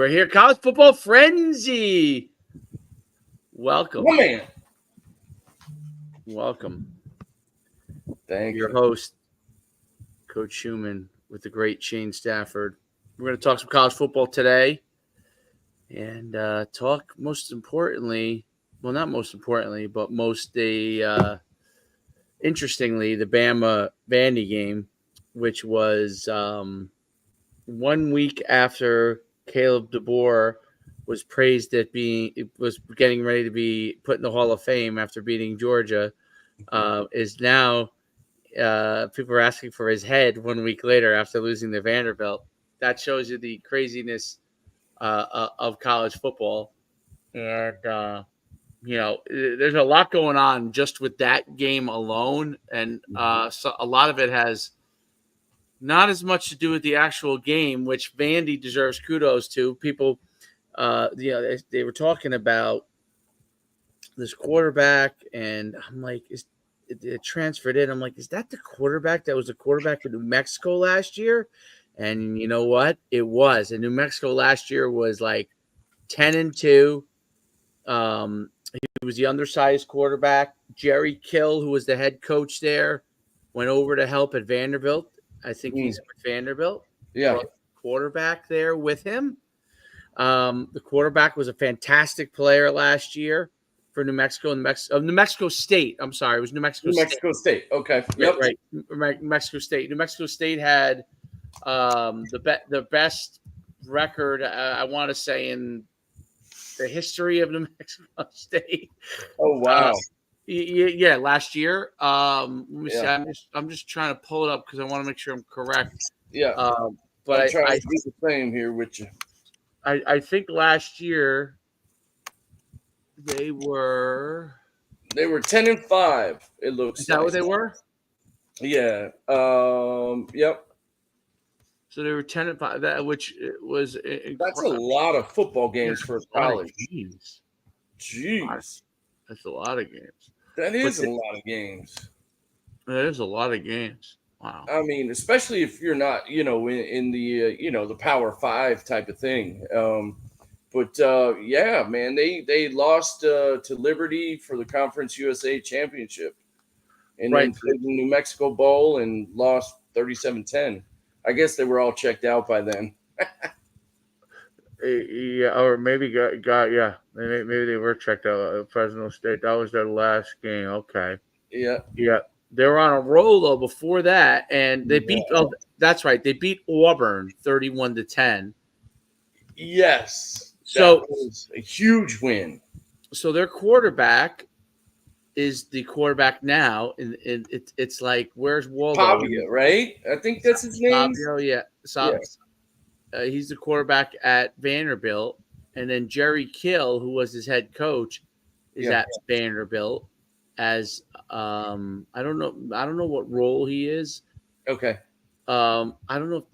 We're here, College Football Frenzy. Welcome. Oh, man. Welcome. Thank Your you. host, Coach Schuman, with the great Shane Stafford. We're going to talk some college football today and talk most importantly, well, not most importantly, but interestingly, the Bama Vandy game, which was 1 week after Caleb Dor was praised was getting ready to be put in the Hall of Fame after beating Georgia, is now people are asking for his head 1 week later after losing to Vanderbilt. That shows you the craziness of college football, and there's a lot going on just with that game alone, and so a lot of it has not as much to do with the actual game, which Vandy deserves kudos to. People, they were talking about this quarterback, and I'm like, it transferred in. I'm like, is that the quarterback that was the quarterback in New Mexico last year? And you know what? It was. And New Mexico last year was like 10-2. He was the undersized quarterback. Jerry Kill, who was the head coach there, went over to help at Vanderbilt. I think he's with Vanderbilt. Yeah. Quarterback there with him. The quarterback was a fantastic player last year for New Mexico and New Mexico State. I'm sorry, it was New Mexico State. New Mexico State. Okay. Yep. Right. New Mexico State. New Mexico State had the best record, I want to say, in the history of New Mexico State. Oh, wow. Yeah, last year. Let me see. I'm just trying to pull it up because I want to make sure I'm correct. Yeah. But I'm trying to do the same here with you. I think last year they were 10-5. It looks. Is that what they were? Yeah. Yep. So they were 10-5. That which was that's a lot of football games for college. Games. Jeez. That's a lot of games. That is a lot of games. That is a lot of games. Wow. I mean, especially if you're not, in the, the Power 5 type of thing. But yeah, man, they lost to Liberty for the Conference USA Championship, and then played the New Mexico Bowl and lost 37-10. I guess they were all checked out by then. Yeah, or maybe maybe they were checked out at Fresno State. That was their last game. Okay. Yeah. They were on a roll though before that, and they beat. Oh, that's right. They beat Auburn 31-10. Yes. So that was a huge win. So their quarterback is the quarterback now, and it's like, where's Waldo? Pavia, right? I think that's his name. Fabio, yeah. He's the quarterback at Vanderbilt, and then Jerry Kill, who was his head coach, is at Vanderbilt as I don't know what role he is. Okay. I don't know,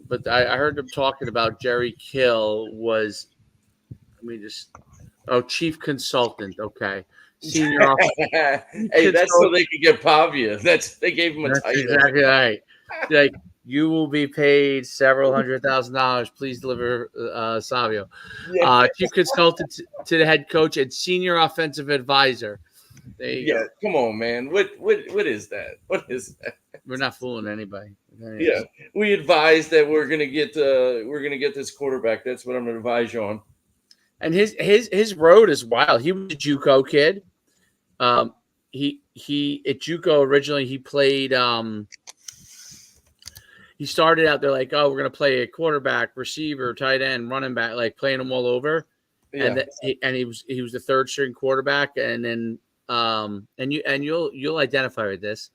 but I heard them talking about Jerry Kill was. Chief consultant. Okay. Senior Hey, that's so they could get Pavia. They gave him a title. Exactly right. Like, you will be paid several $100,000. Please deliver Savio. Yeah. Chief consultant to the head coach and senior offensive advisor. Yeah, come on, man. What is that? What is that? We're not fooling anybody. Yeah, we advise that we're gonna get this quarterback. That's what I'm gonna advise you on. And his road is wild. He was a JUCO kid. He at JUCO originally he played. He started out there like, oh, we're gonna play a quarterback, receiver, tight end, running back, like playing them all over. Yeah. And he was the third string quarterback, and then you'll identify with this.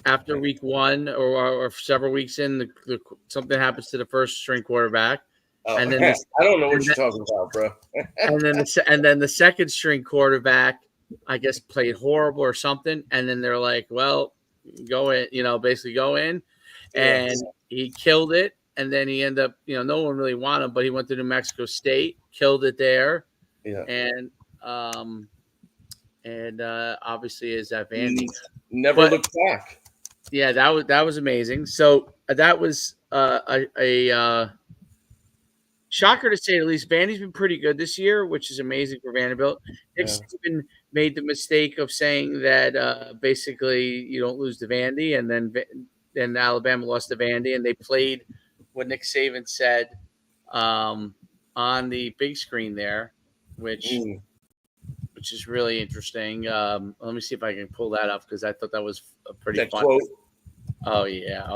After week one or several weeks in, something happens to the first string quarterback. And then I don't know what you're talking about, bro. and then the second string quarterback, I guess, played horrible or something. And then they're like, well, go in, basically go in. And he killed it. And then he ended up, no one really wanted him, but he went to New Mexico State, killed it there. Yeah. And obviously is at Vandy. Never looked back. Yeah, that was amazing. So that was shocker to say the least. Vandy's been pretty good this year, which is amazing for Vanderbilt. Nick Yeah. Saban made the mistake of saying that basically you don't lose to Vandy, and then Alabama lost to Vandy, and they played what Nick Saban said on the big screen there, which is really interesting. Let me see if I can pull that up because I thought that was a pretty That fun. quote. Oh yeah.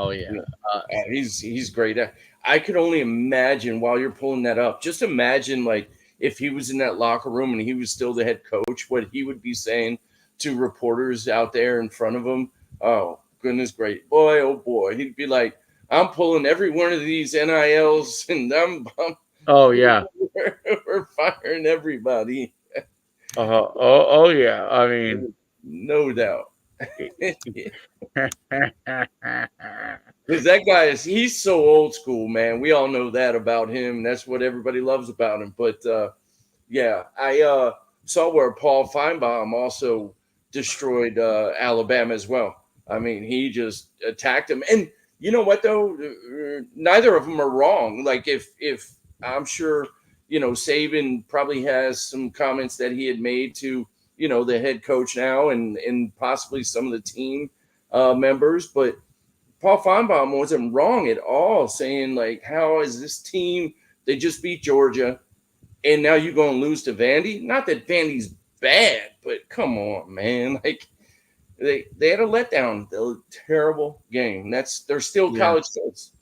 He's great. I could only imagine while you're pulling that up. Just imagine like if he was in that locker room and he was still the head coach, what he would be saying to reporters out there in front of him. Oh goodness, great boy! Oh boy, he'd be like, "I'm pulling every one of these NILs, and Oh yeah. we're firing everybody." Oh yeah. I mean, no doubt. Because that guy he's so old school, man. We all know that about him. That's what everybody loves about him. But yeah, I saw where Paul Feinbaum also destroyed Alabama as well. I mean, he just attacked him. And you know what though? Neither of them are wrong. Like if I'm sure, Saban probably has some comments that he had made to, the head coach now and possibly some of the team members, but Paul Feinbaum wasn't wrong at all saying like, how is this team? They just beat Georgia, and now you're going to lose to Vandy. Not that Vandy's bad, but come on, man. Like they had a letdown, a terrible game. They're still college kids.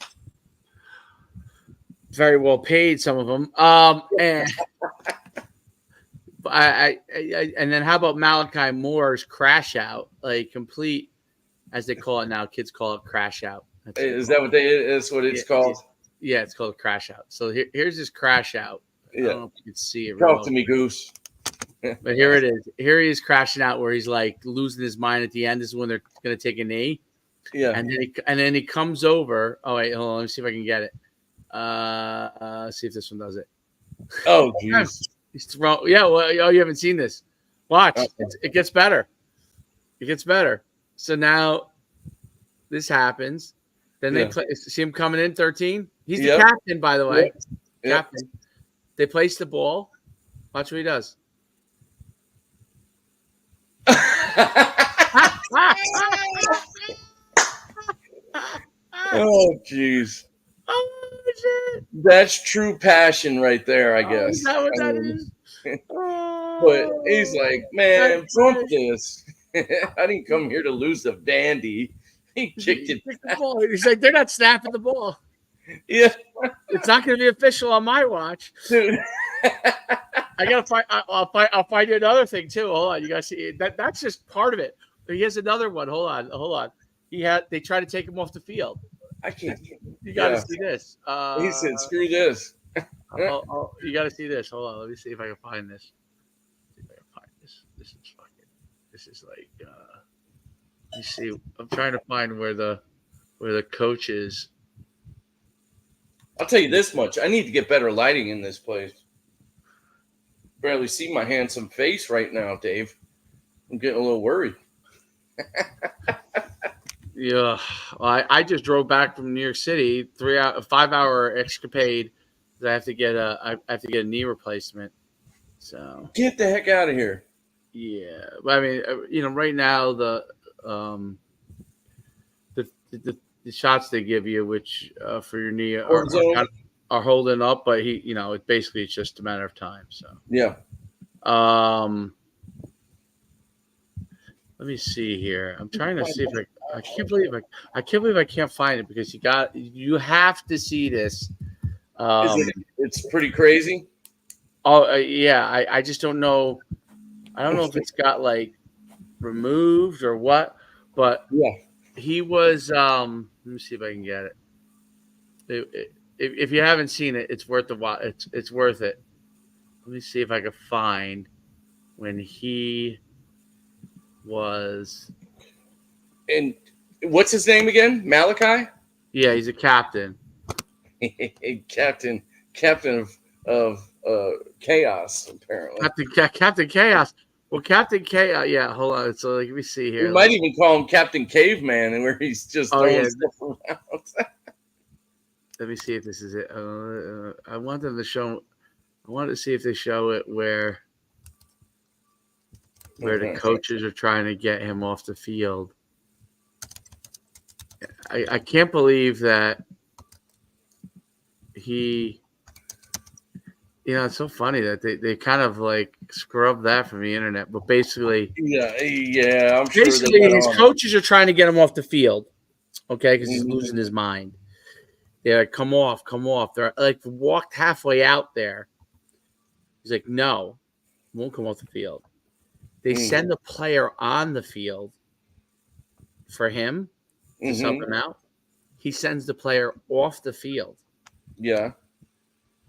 Very well paid, some of them. And and then how about Malachi Moore's crash out, like complete, as they call it now. Kids call it crash out. That's what it's called? Yeah, it's called crash out. So here's this crash out. Yeah. I don't know if you can see it. Talk to me, Goose. But here it is. Here he is crashing out where he's like losing his mind at the end. This is when they're going to take a knee. Yeah. And then he comes over. Oh, wait, hold on. Let me see if I can get it. See if this one does it. Oh, jeez. He's thrown. Yeah, well, you haven't seen this. Watch. It gets better. It gets better. So now this happens. Then they see him coming in 13. He's the captain, by the way. Captain. They place the ball. Watch what he does. Oh, jeez. Oh, shit. That's true passion right there, I guess. Is that what that is? But he's like, man, bump this. I didn't come here to lose to Vandy. He kicked it. The ball. He's like, they're not snapping the ball. Yeah. It's not going to be official on my watch. Dude. I gotta find. I'll find you another thing too. Hold on, you guys see that? That's just part of it. He has another one. Hold on. They try to take him off the field. I can't. You gotta see this. He said, "Screw this." You gotta see this. Hold on. Let me see if I can find this. This is fucking. This is like. Let me see. I'm trying to find where the coach is. I'll tell you this much: I need to get better lighting in this place. Barely see my handsome face right now, Dave. I'm getting a little worried. Yeah, I just drove back from New York City, 5-hour escapade. I have to get a knee replacement. So get the heck out of here. Yeah, but I mean, right now the shots they give you, which for your knee are holding up, but it's just a matter of time. So yeah. Let me see here. I'm trying to see if I can't believe I can't find it because you have to see this. It's pretty crazy. Oh yeah, I just don't know. I don't know if it's got like removed or what, but yeah, he was. Let me see if I can get it. If you haven't seen it, it's worth the watch. It's worth it. Let me see if I can find when he was. And what's his name again? Malachi? Yeah, he's a captain. Captain of chaos, apparently. Captain Chaos. Well, Captain Chaos. Yeah, hold on. So let me see here. We might even call him Captain Caveman, and where he's just throwing stuff around. Let me see if this is it. I want them to show. I wanted to see if they show it where the coaches are trying to get him off the field. I can't believe that he. It's so funny that they kind of like scrub that from the internet, but basically, I'm sure basically his coaches are trying to get him off the field, okay, because he's losing his mind. They're like, come off. They're like walked halfway out there. He's like, no, won't come off the field. They send a player on the field for him to sub him out. He sends the player off the field. Yeah.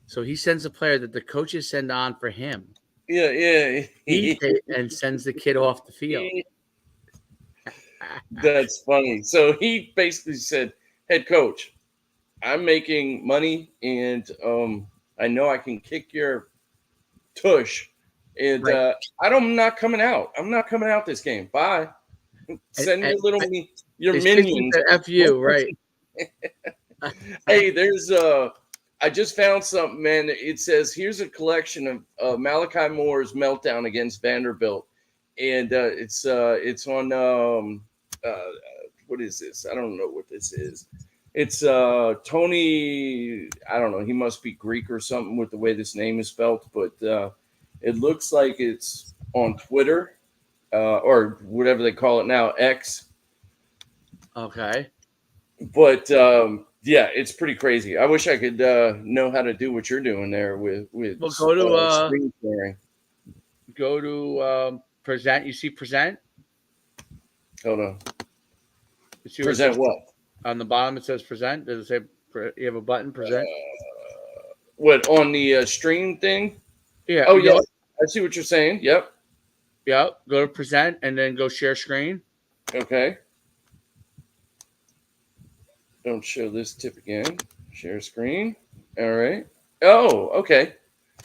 So he sends a player that the coaches send on for him. Yeah. And sends the kid off the field. That's funny. So he basically said, head coach, I'm making money and I know I can kick your tush. And right. I'm not coming out. I'm not coming out this game. Bye. Send your minions. F you, right. Hey, there's I just found something, man. It says here's a collection of Malachi Moore's meltdown against Vanderbilt, and it's on what is this? I don't know what this is. It's Tony. I don't know. He must be Greek or something with the way this name is spelled, but it looks like it's on Twitter or whatever they call it now, X. Okay. But yeah, it's pretty crazy. I wish I could know how to do what you're doing there with. Well, go to screen sharing. Go to present. You see present. Hold on. Present what? On the bottom it says present. Does it say you have a button present? What on the stream thing? Yeah. Oh yeah, I see what you're saying. Yep. Go to present and then go share screen. Okay. Don't show this tip again. Share screen. All right. Oh, okay.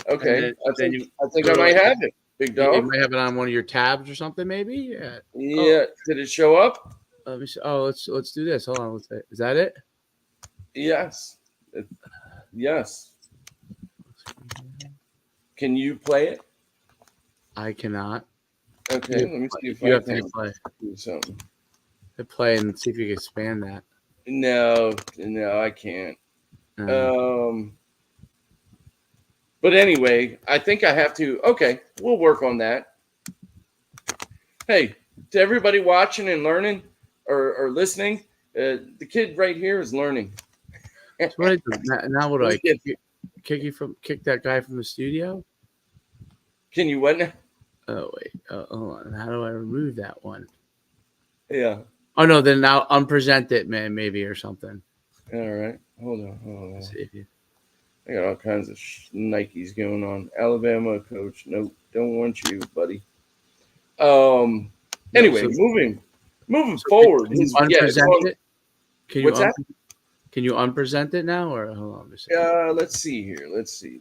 Okay. I think I might have it. Big dog. You might have it on one of your tabs or something, maybe. Yeah. Yeah. Did it show up? Let me see. Oh, let's do this. Hold on. Is that it? Yes. Yes. Can you play it? I cannot. Okay. Let me see if you I have can to play. Do something. Hit play and see if you can expand that. No, I can't. But anyway, I think I have to. Okay, we'll work on that. Hey, to everybody watching and learning or listening, the kid right here is learning. So what now what do I kick that guy from the studio? Can you what now? Oh wait, hold on. How do I remove that one? Yeah. Oh no, then I'll unpresent it, man, maybe or something. All right, hold on. Let's see if you... I got all kinds of Nikes going on. Alabama coach, nope, don't want you, buddy. Anyway, moving forward. Can you unpresent it? Can you unpresent it now, or hold on? Let's see here. Let's see.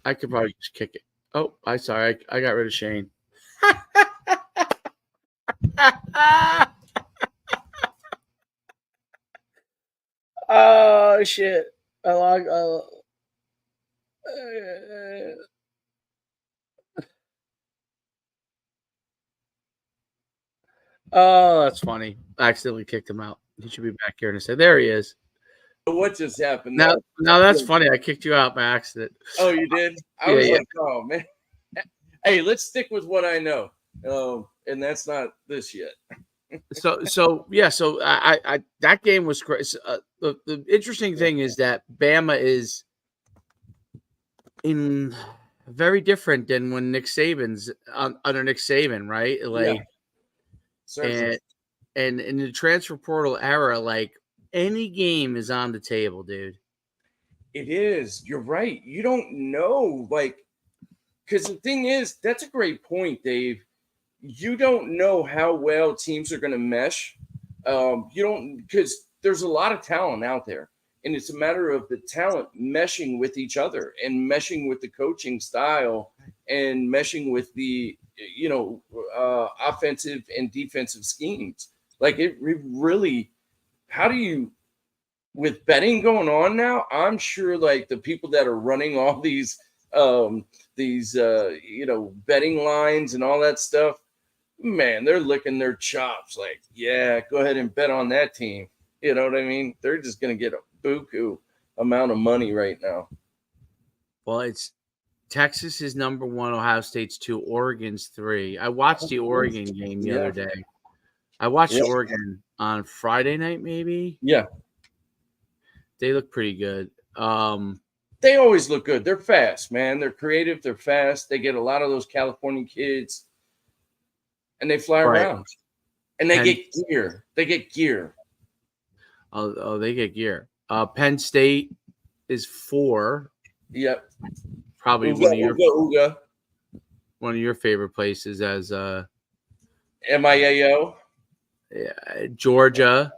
I could probably just kick it. Oh, I got rid of Shane. Oh shit! Oh, that's funny. I accidentally kicked him out. He should be back here in a second. There he is. What just happened? Now that's funny. I kicked you out by accident. Oh, you did? I was like, oh man. Hey, let's stick with what I know. And that's not this yet. So I that game was great. The interesting thing is that Bama is in very different than when Nick Saban's under Nick Saban, right? Like, and in the transfer portal era, like any game is on the table, dude. It is. You're right. You don't know, like, because the thing is, that's a great point, Dave. You don't know how well teams are going to mesh. You don't, because there's a lot of talent out there, and it's a matter of the talent meshing with each other and meshing with the coaching style and meshing with the, offensive and defensive schemes. Like it really, how do you with betting going on now, I'm sure like the people that are running all these betting lines and all that stuff, man, they're licking their chops like, yeah, go ahead and bet on that team. You know what I mean? They're just going to get a buku amount of money right now. Well, it's Texas is number 1, Ohio State's 2, Oregon's 3. I watched the Oregon game the other day. I watched Oregon on Friday night, maybe. Yeah. They look pretty good. They always look good. They're fast, man. They're creative. They're fast. They get a lot of those California kids, and they fly around. And they get gear. They get gear. Oh, they get gear. Penn State is 4. Yep. Probably Uga. One of your favorite places as MIAO. Yeah, Georgia,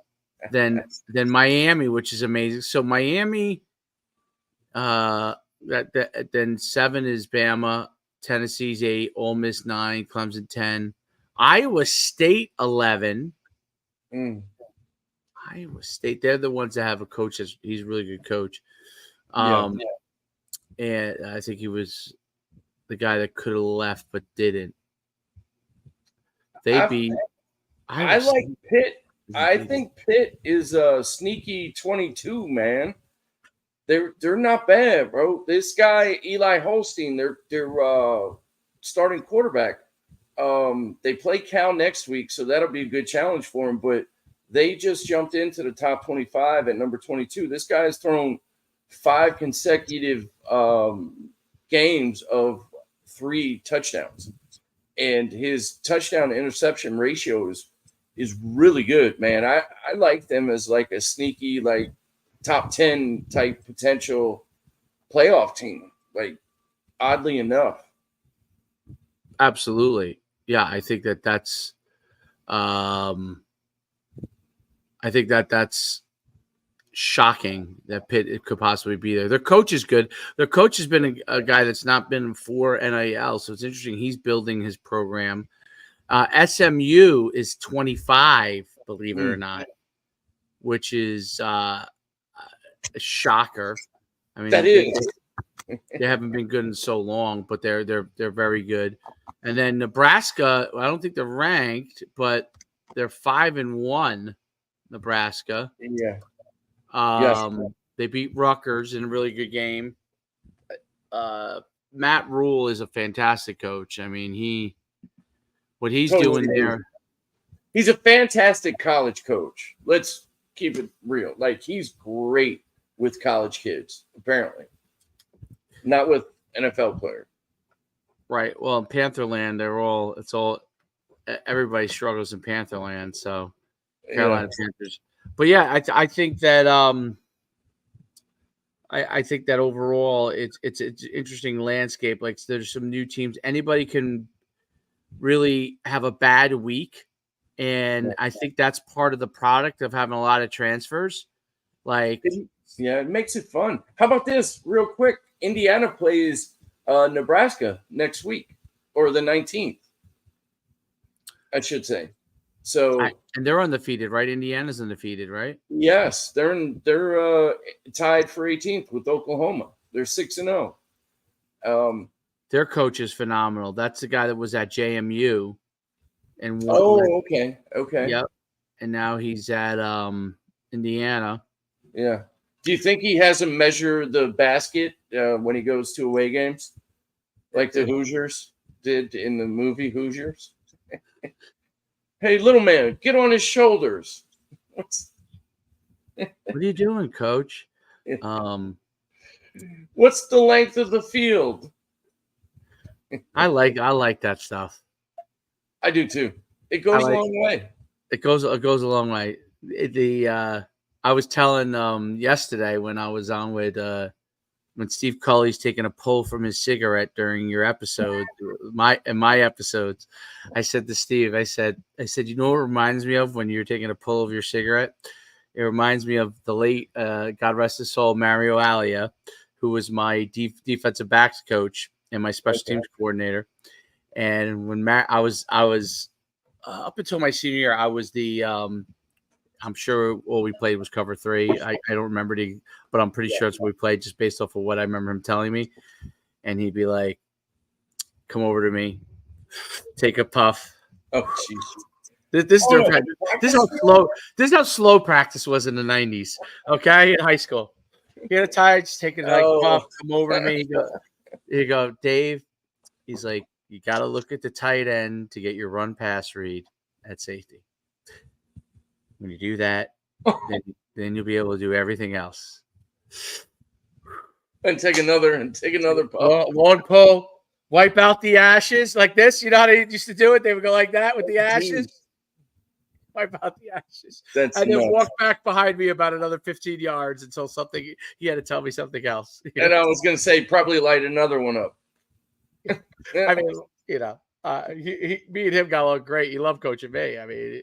then Miami, which is amazing. So Miami, then 7 is Bama, Tennessee's 8, Ole Miss 9, Clemson 10, Iowa State 11. Iowa State, they're the ones that have a coach he's a really good coach. And I think he was the guy that could have left but didn't. I like Pitt. I think Pitt is a sneaky 22, man. They're not bad, bro. This guy Eli Holstein, their starting quarterback. They play Cal next week, so that'll be a good challenge for him. But they just jumped into the top 25 at number 22. This guy has thrown 5 consecutive games of 3 touchdowns, and his touchdown to interception ratio is really good, man. I like them as like a sneaky, like top 10 type potential playoff team, like oddly enough. Absolutely. Yeah, I think that's shocking that Pitt could possibly be there. Their coach is good. Their coach has been a guy that's not been for NIL, so it's interesting. He's building his program. SMU is 25, believe it or not, which is a shocker. I mean, that is. They haven't been good in so long, but they're very good. And then Nebraska, I don't think they're ranked, but they're 5-1. Nebraska. Yeah. They beat Rutgers in a really good game. Matt Rule is a fantastic coach. I mean, what he's doing there. He's a fantastic college coach. Let's keep it real. Like, he's great with college kids, apparently. Not with NFL players. Right. Well, in Pantherland, everybody struggles in Pantherland, so Carolina Panthers. But yeah, I think that I think that overall it's an interesting landscape. Like, there's some new teams. Anybody can really have a bad week, and I think that's part of the product of having a lot of transfers. Like, yeah, it makes it fun. How about this, real quick? Indiana plays Nebraska next week, or the 19th, I should say. So and they're undefeated, right? Indiana's undefeated, right? Yes, they're tied for 18th with Oklahoma. They're 6-0. Their coach is phenomenal. That's the guy that was at JMU, and okay. Yep. And now he's at Indiana. Yeah. Do you think he has him measure the basket when he goes to away games, like the Hoosiers did in the movie Hoosiers? Hey, little man, get on his shoulders. What are you doing, Coach? What's the length of the field? I like that stuff. I do too. It goes a long way. It goes a long way. I was telling yesterday when I was on with when Steve Culley's taking a pull from his cigarette during your episode, my episodes, I said to Steve, I said, you know what it reminds me of when you're taking a pull of your cigarette? It reminds me of the late, God rest his soul, Mario Alia, who was my defensive backs coach and my special teams coordinator. And when I was up until my senior year, I was the I'm sure all we played was cover 3. I don't remember but I'm pretty sure it's what we played just based off of what I remember him telling me. And he'd be like, come over to me, take a puff. Oh, jeez. This is how slow practice was in the 90s. Okay, in high school. He had a tie, just take it like puff, come over to me. You go, Dave. He's like, you got to look at the tight end to get your run pass read at safety. When you do that, then you'll be able to do everything else. And take another puff. Long pull, wipe out the ashes like this. You know how they used to do it? They would go like that with the ashes. Wipe out the ashes. And then walk back behind me about another 15 yards until he had to tell me something else. And I was going to say, probably light another one up. I mean, me and him got along great. He loved coaching me. I mean,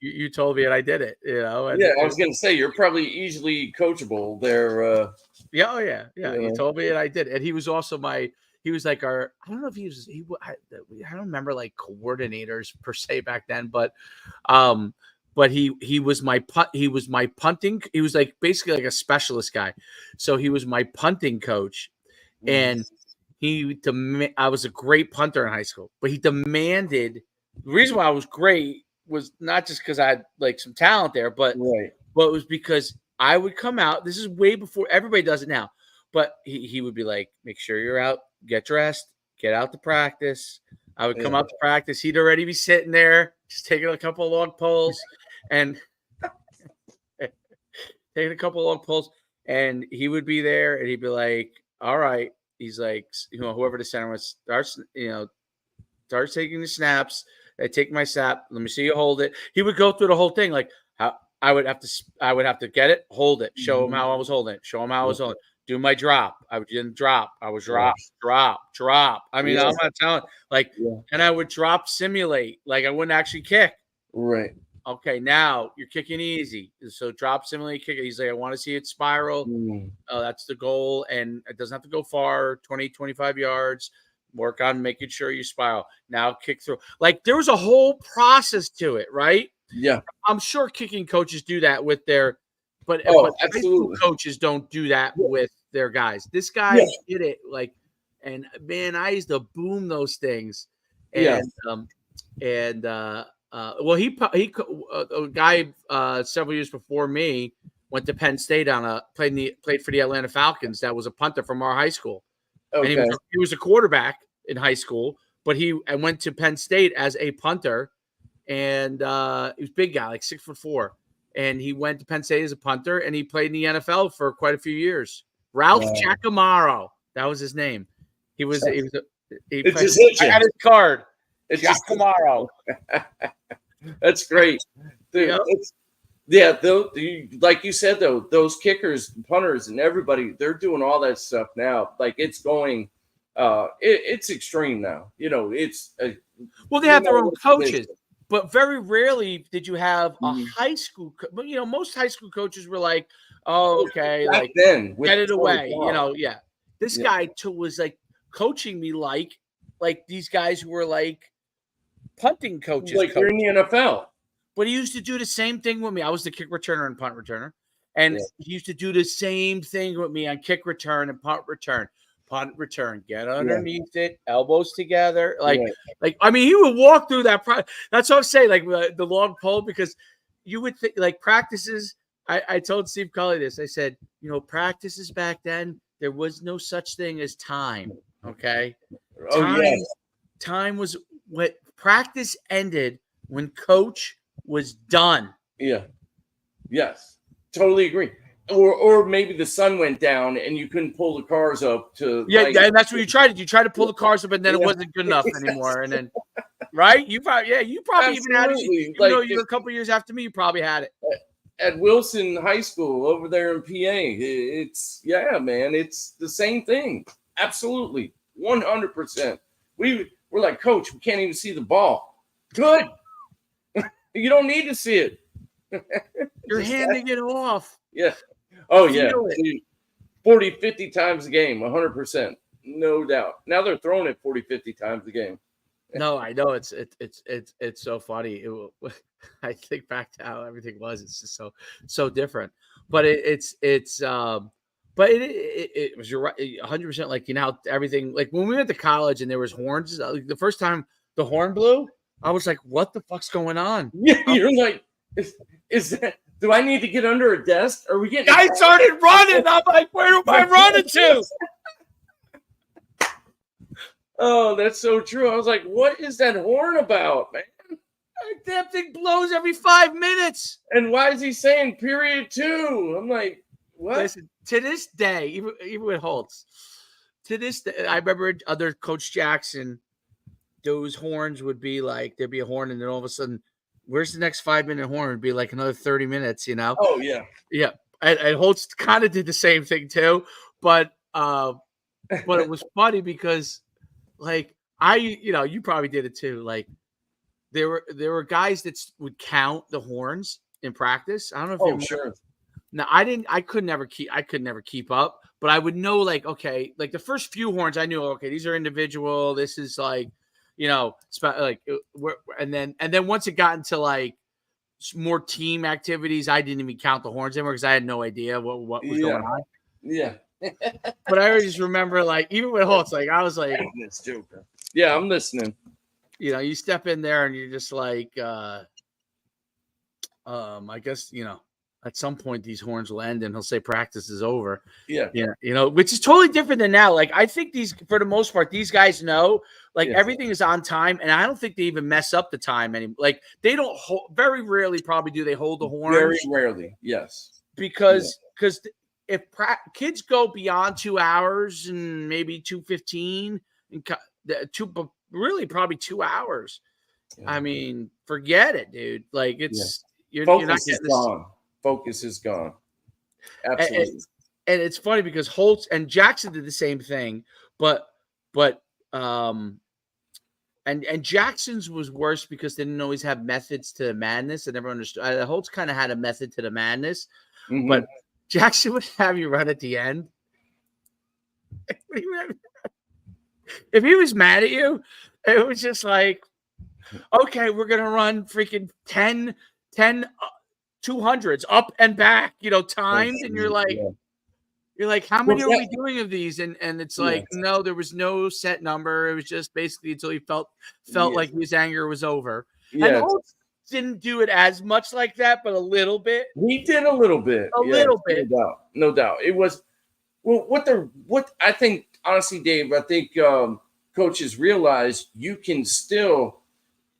you told me and I did it, And, I was going to say, you're probably easily coachable there. Yeah. You told me and I did. And he was also he was like I don't know if I don't remember like coordinators per se back then, but he was my punting. He was like basically like a specialist guy. So he was my punting coach, and I was a great punter in high school, but he demanded. The reason why I was great was not just because I had like some talent there, but it was because I would come out. This is way before everybody does it now, but he would be like, make sure you're out, get dressed, get out to practice. I would come out to practice. He'd already be sitting there, just taking a couple of long pulls and and he would be there and he'd be like, all right. He's like, whoever the center was starts taking the snaps. I take my snap. Let me see you hold it. He would go through the whole thing. Like how I would have to get it, hold it, show him how I was holding it, show him how I was holding it. Do my drop. I didn't drop. I was drop. I mean, I'm not telling. And I would drop simulate. Like I wouldn't actually kick. Right. Okay, now you're kicking easy. So drop, simulate, kick it. He's like, I want to see it spiral. That's the goal. And it doesn't have to go far, 20, 25 yards. Work on making sure you spiral. Now kick through. Like there was a whole process to it, right? Yeah. I'm sure kicking coaches do that with their but absolutely. Coaches don't do that with their guys. This guy did it and man, I used to boom those things. And a guy several years before me went to Penn State played for the Atlanta Falcons. That was a punter from our high school. Okay. And he was a quarterback in high school, but he went to Penn State as a punter, and he was a big guy, like 6'4", and he went to Penn State as a punter, and he played in the NFL for quite a few years. Ralph Giacomo, that was his name. I had his card. It's Giacomo. That's great. Dude, like you said, though, those kickers, punters, and everybody, they're doing all that stuff now. Like it's going, it's extreme now. They have their own coaches, but very rarely did you have a high school. But most high school coaches were like, "Oh, okay, back like then, get it away." This guy was like coaching me like these guys who were like punting coaches, like you're in the NFL. But he used to do the same thing with me. I was the kick returner and punt returner. And he used to do the same thing with me on kick return and punt return. Punt return, get underneath it, elbows together. I mean, he would walk through that. That's what I'm saying, like the long pole, because you would think like practices. I told Steve Cully this. I said, practices back then, there was no such thing as time. Okay. Time was what practice ended when coach was done. Yeah. Yes. Totally agree. Or maybe the sun went down and you couldn't pull the cars up to. And that's what you tried to do. You tried to pull the cars up and then it wasn't good enough anymore. And then, right? You probably even had it. You're a couple years after me, you probably had it. At Wilson High School over there in PA, it's the same thing. Absolutely. 100%. We're like, Coach, we can't even see the ball. Good. You don't need to see it. You're handing it off. Yeah. Oh, yeah. 40, 50 times a game, 100%. No doubt. Now they're throwing it 40, 50 times a game. No, I know it's so funny. I think back to how everything was. It's just so different. But it was, you're right, 100%. Like, everything, like when we went to college and there was horns. Like, the first time the horn blew, I was like, "What the fuck's going on?" Yeah, you're like, is that? Do I need to get under a desk? Are we getting? I started running. I'm like, "Where am I running to?" Oh, that's so true. I was like, what is that horn about, man? That thing blows every 5 minutes. And why is he saying period 2? I'm like, what? Listen, to this day, even with Holtz, to this day, I remember under Coach Jackson, those horns would be like, there'd be a horn, and then all of a sudden, where's the next 5-minute horn? It'd be like another 30 minutes, Oh, yeah. Yeah. And Holtz kind of did the same thing too, but it was funny because, like, you probably did it too. Like, there were guys that would count the horns in practice. I don't know if Oh, sure. Now, I could never keep up, but I would know, like, okay, like the first few horns I knew, okay, these are individual. This is like, and then once it got into like more team activities, I didn't even count the horns anymore because I had no idea what was going on. Yeah. But I always just remember, like, even with Holtz, like, I was like, yeah, I'm listening. You step in there and you're just like, I guess, at some point these horns will end and he'll say practice is over. Yeah. Which is totally different than now. Like, I think for the most part, these guys know, like, everything is on time, and I don't think they even mess up the time anymore. Like, they don't very rarely probably do they hold the horns. Very rarely, yes. Because if kids go beyond 2 hours and maybe 2:15 and really probably 2 hours, I mean, forget it, dude. Like, it's you're not getting gone. Focus is gone. Absolutely. And it's funny because Holtz and Jackson did the same thing, but and Jackson's was worse because they didn't always have methods to the madness. I never understood. Holtz kind of had a method to the madness, but Jackson would have you run at the end. If he was mad at you, it was just like, okay, we're gonna run freaking 10 200s up and back, timed, and you're like, how many are we doing of these? And it's like, no, there was no set number. It was just basically until he felt like his anger was over. And Holtz didn't do it as much like that, but a little bit. He did a little bit. Little bit. No doubt. It was, well, what I think, honestly, Dave, I think coaches realize you can still,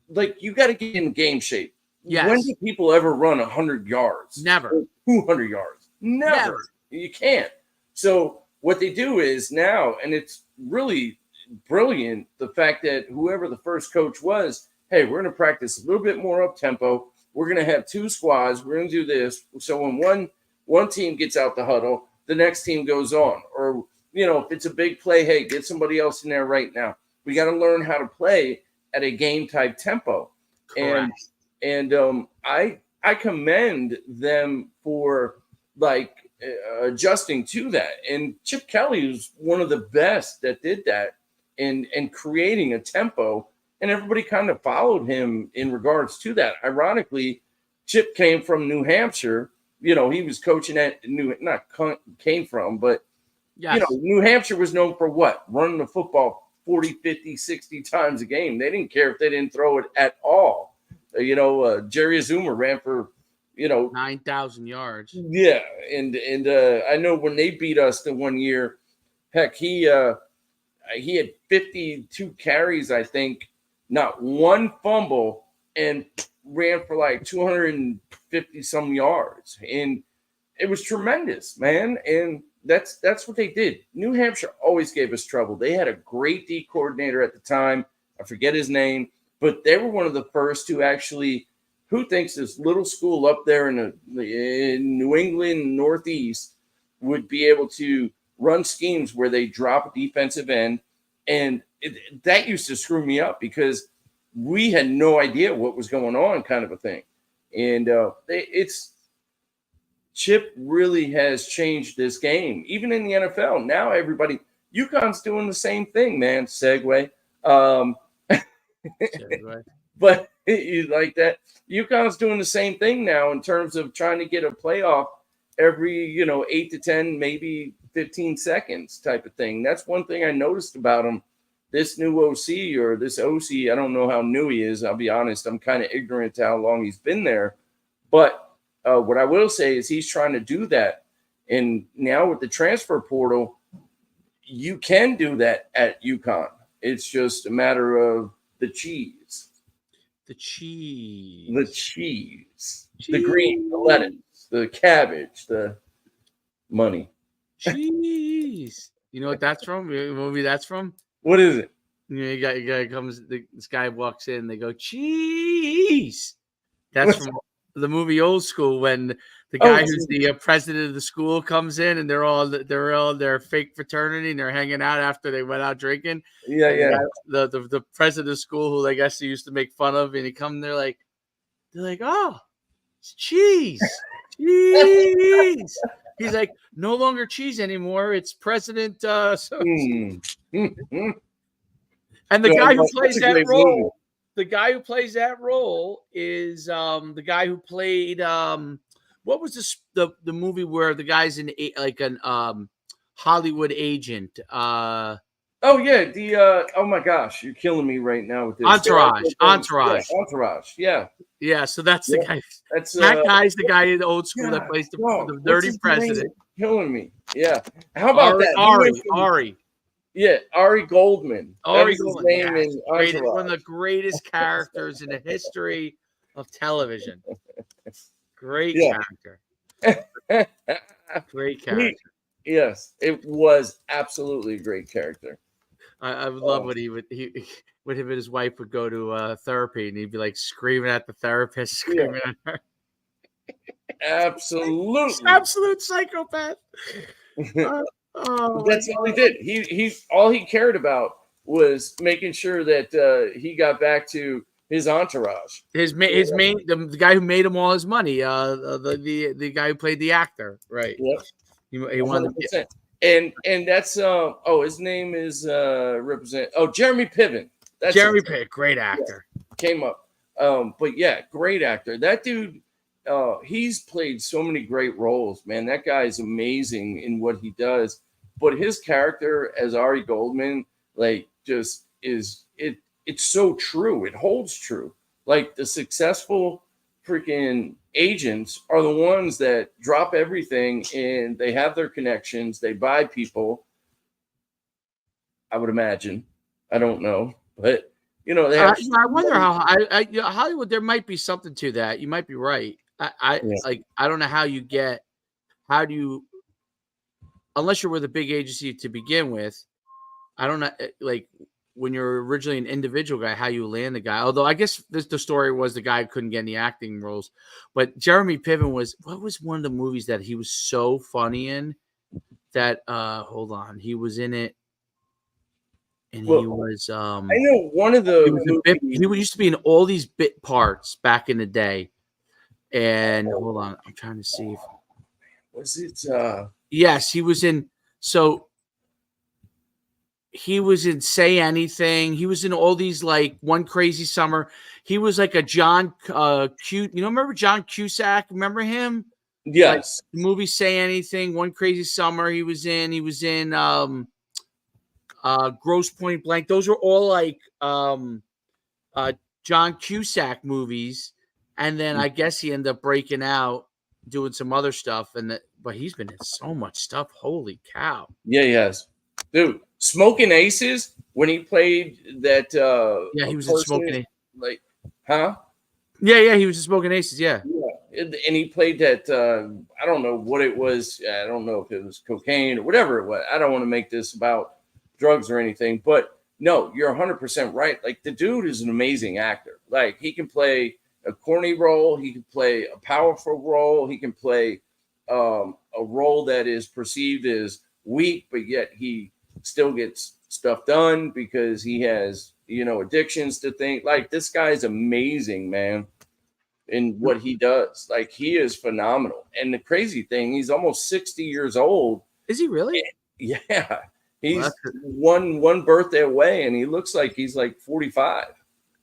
like, you got to get in game shape. Yes. When do people ever run 100 yards? Never. 200 yards? Never. You can't. So what they do is now, and it's really brilliant, the fact that whoever the first coach was, hey, we're going to practice a little bit more up tempo. We're going to have 2 squads. We're going to do this. So when one team gets out the huddle, the next team goes on. Or, if it's a big play, hey, get somebody else in there right now. We got to learn how to play at a game type tempo. Correct. And I commend them for, like, adjusting to that. And Chip Kelly was one of the best that did that and creating a tempo, and everybody kind of followed him in regards to that. Ironically, Chip came from New Hampshire. He was coaching at New Hampshire was known for what? Running the football 40, 50, 60 times a game. They didn't care if they didn't throw it at all. Jerry Azuma ran for 9,000 yards. Yeah, and I know when they beat us the one year, heck, he had 52 carries, I think, not one fumble, and ran for like 250 some yards, and it was tremendous, man. And that's what they did. New Hampshire always gave us trouble. They had a great D coordinator at the time. I forget his name, but they were one of the first to actually. Who thinks this little school up there in New England Northeast would be able to run schemes where they drop a defensive end? And that used to screw me up because we had no idea what was going on, kind of a thing. And Chip really has changed this game, even in the NFL. Now UConn's doing the same thing, man. Segue. But you like that. UConn's doing the same thing now in terms of trying to get a playoff every 8 to 10, maybe 15 seconds type of thing. That's one thing I noticed about him. This new OC or this OC, I don't know how new he is. I'll be honest. I'm kind of ignorant to how long he's been there. But what I will say is he's trying to do that. And now with the transfer portal, you can do that at UConn. It's just a matter of the cheese. The cheese. The green, the lettuce, the cabbage, the money. Cheese. You know what that's from? What movie that's from? What is it? You guy comes. This guy walks in. They go cheese. That's from the movie Old School when the guy who's the president of the school comes in and they're all their fake fraternity and they're hanging out after they went out drinking. Yeah. The president of the school who I guess he used to make fun of, and he come they're like, oh, it's cheese. He's like, no longer cheese anymore. It's President. And the guy who plays that role. Movie. The guy who plays that role is the guy who played what was the movie where the guy's in like an Hollywood agent. Oh my gosh, you're killing me right now with this. Entourage. Yeah, so that's the guy. That guy's the guy in the Old School that plays the dirty president. Killing me. Yeah. How about Ari? Yeah, Ari Goldman. Ari Goldman, his name in one of the greatest characters in the history of television. Great character. Great character. Yes, it was absolutely a great character. I would love when him and his wife would go to therapy and he'd be like screaming at the therapist, screaming at her. Absolutely. Absolute psychopath. That's all he did. He all he cared about was making sure that he got back to his entourage. The guy who made him all his money. The guy who played the actor, right? Yep. He wanted to. And that's his name is Jeremy Piven. That's Jeremy Piven, great actor. Came up. But yeah, great actor. That dude. He's played so many great roles, man. That guy is amazing in what he does. But his character as Ari Goldman, just is it. It's so true. It holds true. Like the successful freaking agents are the ones that drop everything and they have their connections. They buy people. I would imagine. I don't know, but they have. I wonder how Hollywood. There might be something to that. You might be right. I don't know how do you unless you're with a big agency to begin with. I don't know, when you're originally an individual guy, how you land the guy. Although I guess the story was the guy couldn't get any acting roles. But Jeremy Piven was one of the movies that he was so funny in that hold on, he was in it. And he was I know one of the he used to be in all these bit parts back in the day. And hold on, I'm trying to see if was it yes, he was in he was in Say Anything. He was in all these like One Crazy Summer. He was like a John remember John Cusack? Remember him? Yes. The movie Say Anything, One Crazy Summer. He was in Grosse Point Blank. Those were all like John Cusack movies. And then I guess he ended up breaking out, doing some other stuff. But he's been in so much stuff. Holy cow. Yeah, he has. Dude, Smoking Aces, when he played that he was in Smoking Aces. Huh? Yeah, he was in Smoking Aces, yeah. And he played that I don't know what it was. I don't know if it was cocaine or whatever it was. I don't want to make this about drugs or anything, but no, you're 100% right. Like the dude is an amazing actor. Like he can play a corny role, he can play a powerful role, he can play a role that is perceived as weak, but yet he still gets stuff done because he has, addictions to things. Like this guy's amazing, man, in what he does. Like he is phenomenal. And the crazy thing, he's almost 60 years old. Is he really? Yeah. He's one birthday away and he looks like he's like 45.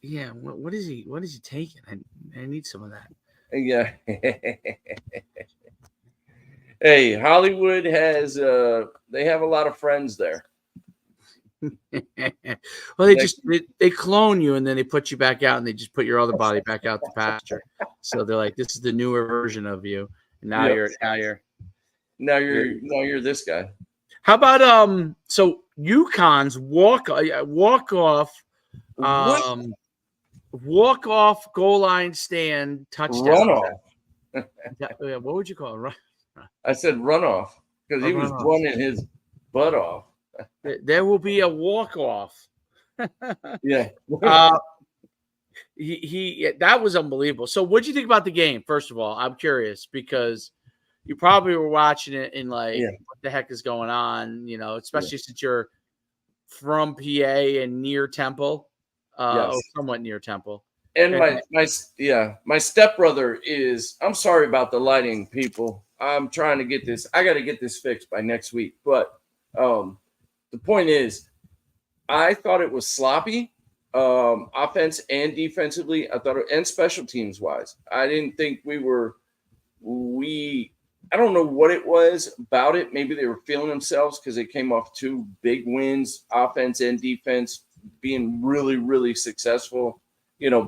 Yeah, what is he? What is he taking? I need some of that. Yeah. Hey, Hollywood has they have a lot of friends there. Well, they clone you and then they put you back out and they just put your other body back out to pasture. So they're like, this is the newer version of you, and now Yep. Now you're this guy. How about so UConn's What walk off goal line stand touchdown? runoff? What would you call it? I said runoff because he was Runoff. running his butt off. There will be a walk off. Yeah. He that was unbelievable. So what do you think about the game? First of all, I'm curious because you probably were watching it in like, Yeah. what the heck is going on? Especially since you're from PA and near Temple, Yes. or somewhat near Temple. And my stepbrother is. I'm sorry about the lighting, people. I'm trying to get this. I got to get this fixed by next week. But the point is, I thought it was sloppy, offense and defensively. I thought, and special teams wise, I didn't think we were. I don't know what it was about it. Maybe they were feeling themselves because they came off 2 big wins, offense and defense, being really, really successful.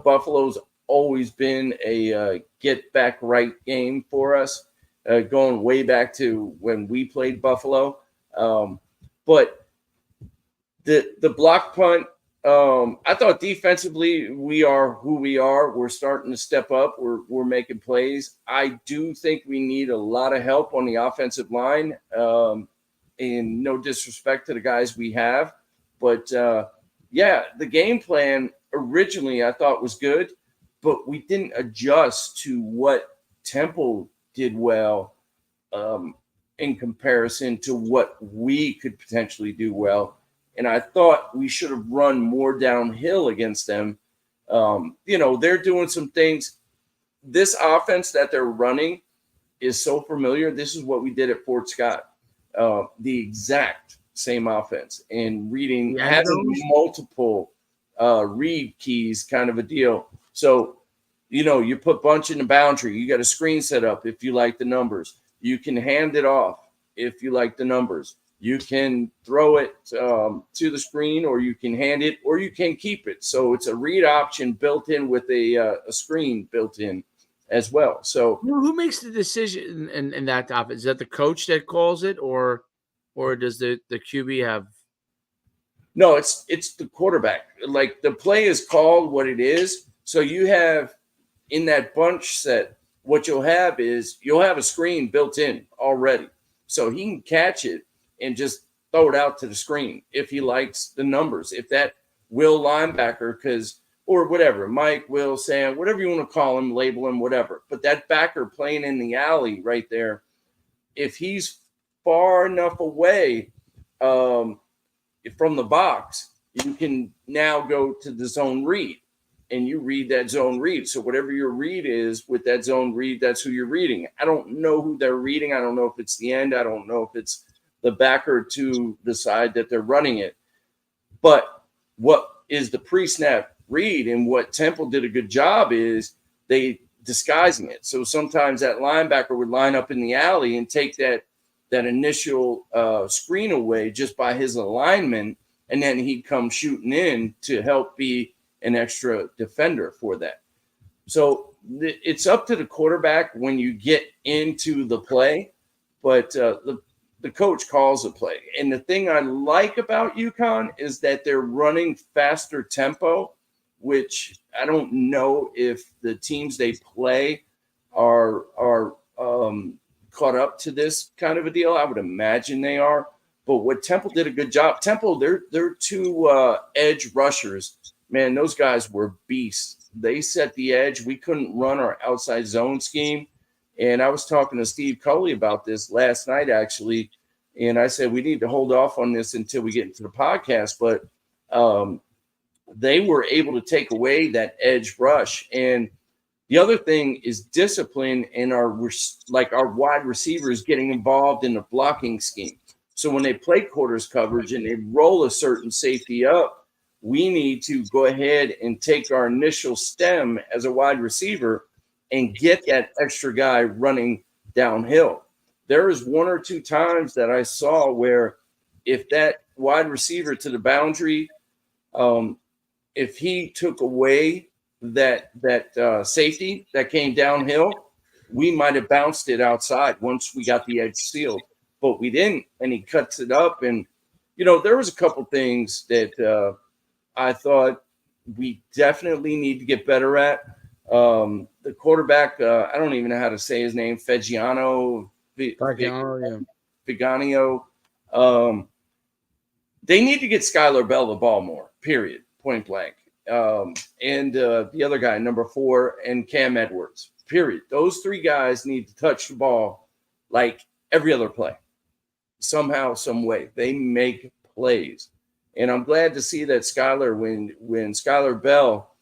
Buffalo's always been a get back right game for us, going way back to when we played Buffalo. But the block punt, I thought defensively we are who we are. We're starting to step up. We're making plays. I do think we need a lot of help on the offensive line. And no disrespect to the guys we have, but the game plan originally I thought was good, but we didn't adjust to what Temple did well in comparison to what we could potentially do well. And I thought we should have run more downhill against them. They're doing some things. This offense that they're running is so familiar. This is what we did at Fort Scott, the exact same offense, and reading having multiple read keys, kind of a deal. So, you put bunch in the boundary. You got a screen set up if you like the numbers. You can hand it off if you like the numbers. You can throw it to the screen, or you can hand it, or you can keep it. So it's a read option built in with a screen built in as well. So who makes the decision in that offense? Is that the coach that calls it, or does the QB have? No, it's the quarterback. Like, the play is called what it is. So you have in that bunch set, what you'll have is you'll have a screen built in already. So he can catch it and just throw it out to the screen if he likes the numbers. If that Will linebacker, or whatever, Mike, Will, Sam, whatever you want to call him, label him, whatever. But that backer playing in the alley right there, if he's far enough away from the box, you can now go to the zone read, and you read that zone read. So whatever your read is with that zone read, that's who you're reading. I don't know who they're reading. I don't know if it's the end. I don't know if it's the backer to the side that they're running it. But what is the pre-snap read, and what Temple did a good job is they disguising it. So sometimes that linebacker would line up in the alley and take that initial screen away just by his alignment, and then he'd come shooting in to help be an extra defender for that. So it's up to the quarterback when you get into the play, but the coach calls the play. And the thing I like about UConn is that they're running faster tempo, which I don't know if the teams they play are caught up to this kind of a deal. I would imagine they are. But what Temple did a good job. Temple, they're 2 edge rushers. Man, those guys were beasts. They set the edge. We couldn't run our outside zone scheme. And I was talking to Steve Coley about this last night, actually. And I said, we need to hold off on this until we get into the podcast. But they were able to take away that edge rush. And the other thing is discipline, and our wide receivers getting involved in the blocking scheme. So when they play quarters coverage and they roll a certain safety up, we need to go ahead and take our initial stem as a wide receiver and get that extra guy running downhill. There was one or two times that I saw where if that wide receiver to the boundary, if he took away that safety that came downhill, we might have bounced it outside once we got the edge sealed, but we didn't, and he cuts it up. And there was a couple things that I thought we definitely need to get better at. The quarterback, I don't even know how to say his name, Figanio. They need to get Skylar Bell the ball more, period, point blank. And the other guy, number 4, and Cam Edwards, period. Those 3 guys need to touch the ball like every other play. Somehow, some way. They make plays. And I'm glad to see that Skylar, when Skylar Bell,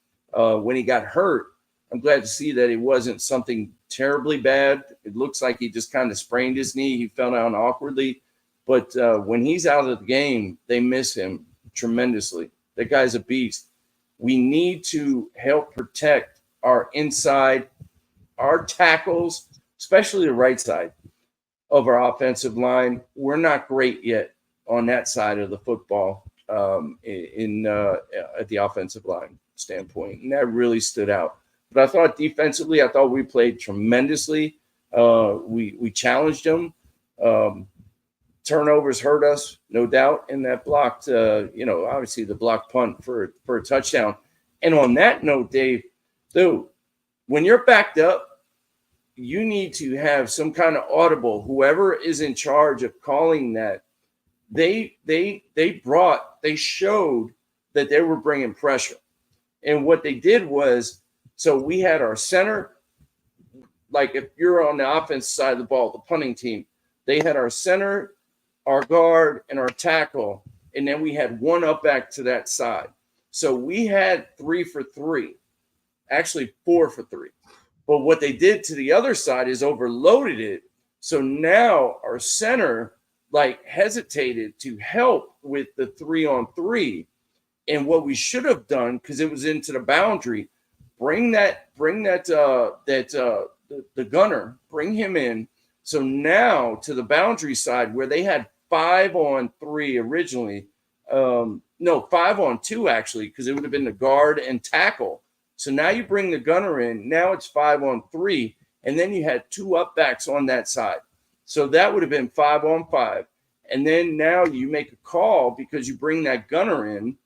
when he got hurt, I'm glad to see that it wasn't something terribly bad. It looks like he just kind of sprained his knee. He fell down awkwardly. But when he's out of the game, they miss him tremendously. That guy's a beast. We need to help protect our inside, our tackles, especially the right side of our offensive line. We're not great yet on that side of the football at the offensive line standpoint, and that really stood out. But I thought defensively, we played tremendously. We challenged them. Turnovers hurt us, no doubt, and that blocked, obviously the blocked punt for a touchdown. And on that note, Dave, dude, when you're backed up, you need to have some kind of audible. Whoever is in charge of calling that, they showed that they were bringing pressure. And what they did was, so we had our center, like if you're on the offense side of the ball, the punting team, they had our center, our guard, and our tackle, and then we had one up back to that side. So we had 3 for 3, actually 4 for 3. But what they did to the other side is overloaded it. So now our center hesitated to help with the 3-on-3. And what we should have done, because it was into the boundary, bring the gunner, bring him in. So now to the boundary side where they had 5-on-3 originally, 5-on-2 actually, because it would have been the guard and tackle. So now you bring the gunner in. Now it's 5-on-3, and then you had 2 up backs on that side. So that would have been 5-on-5. And then now you make a call because you bring that gunner in.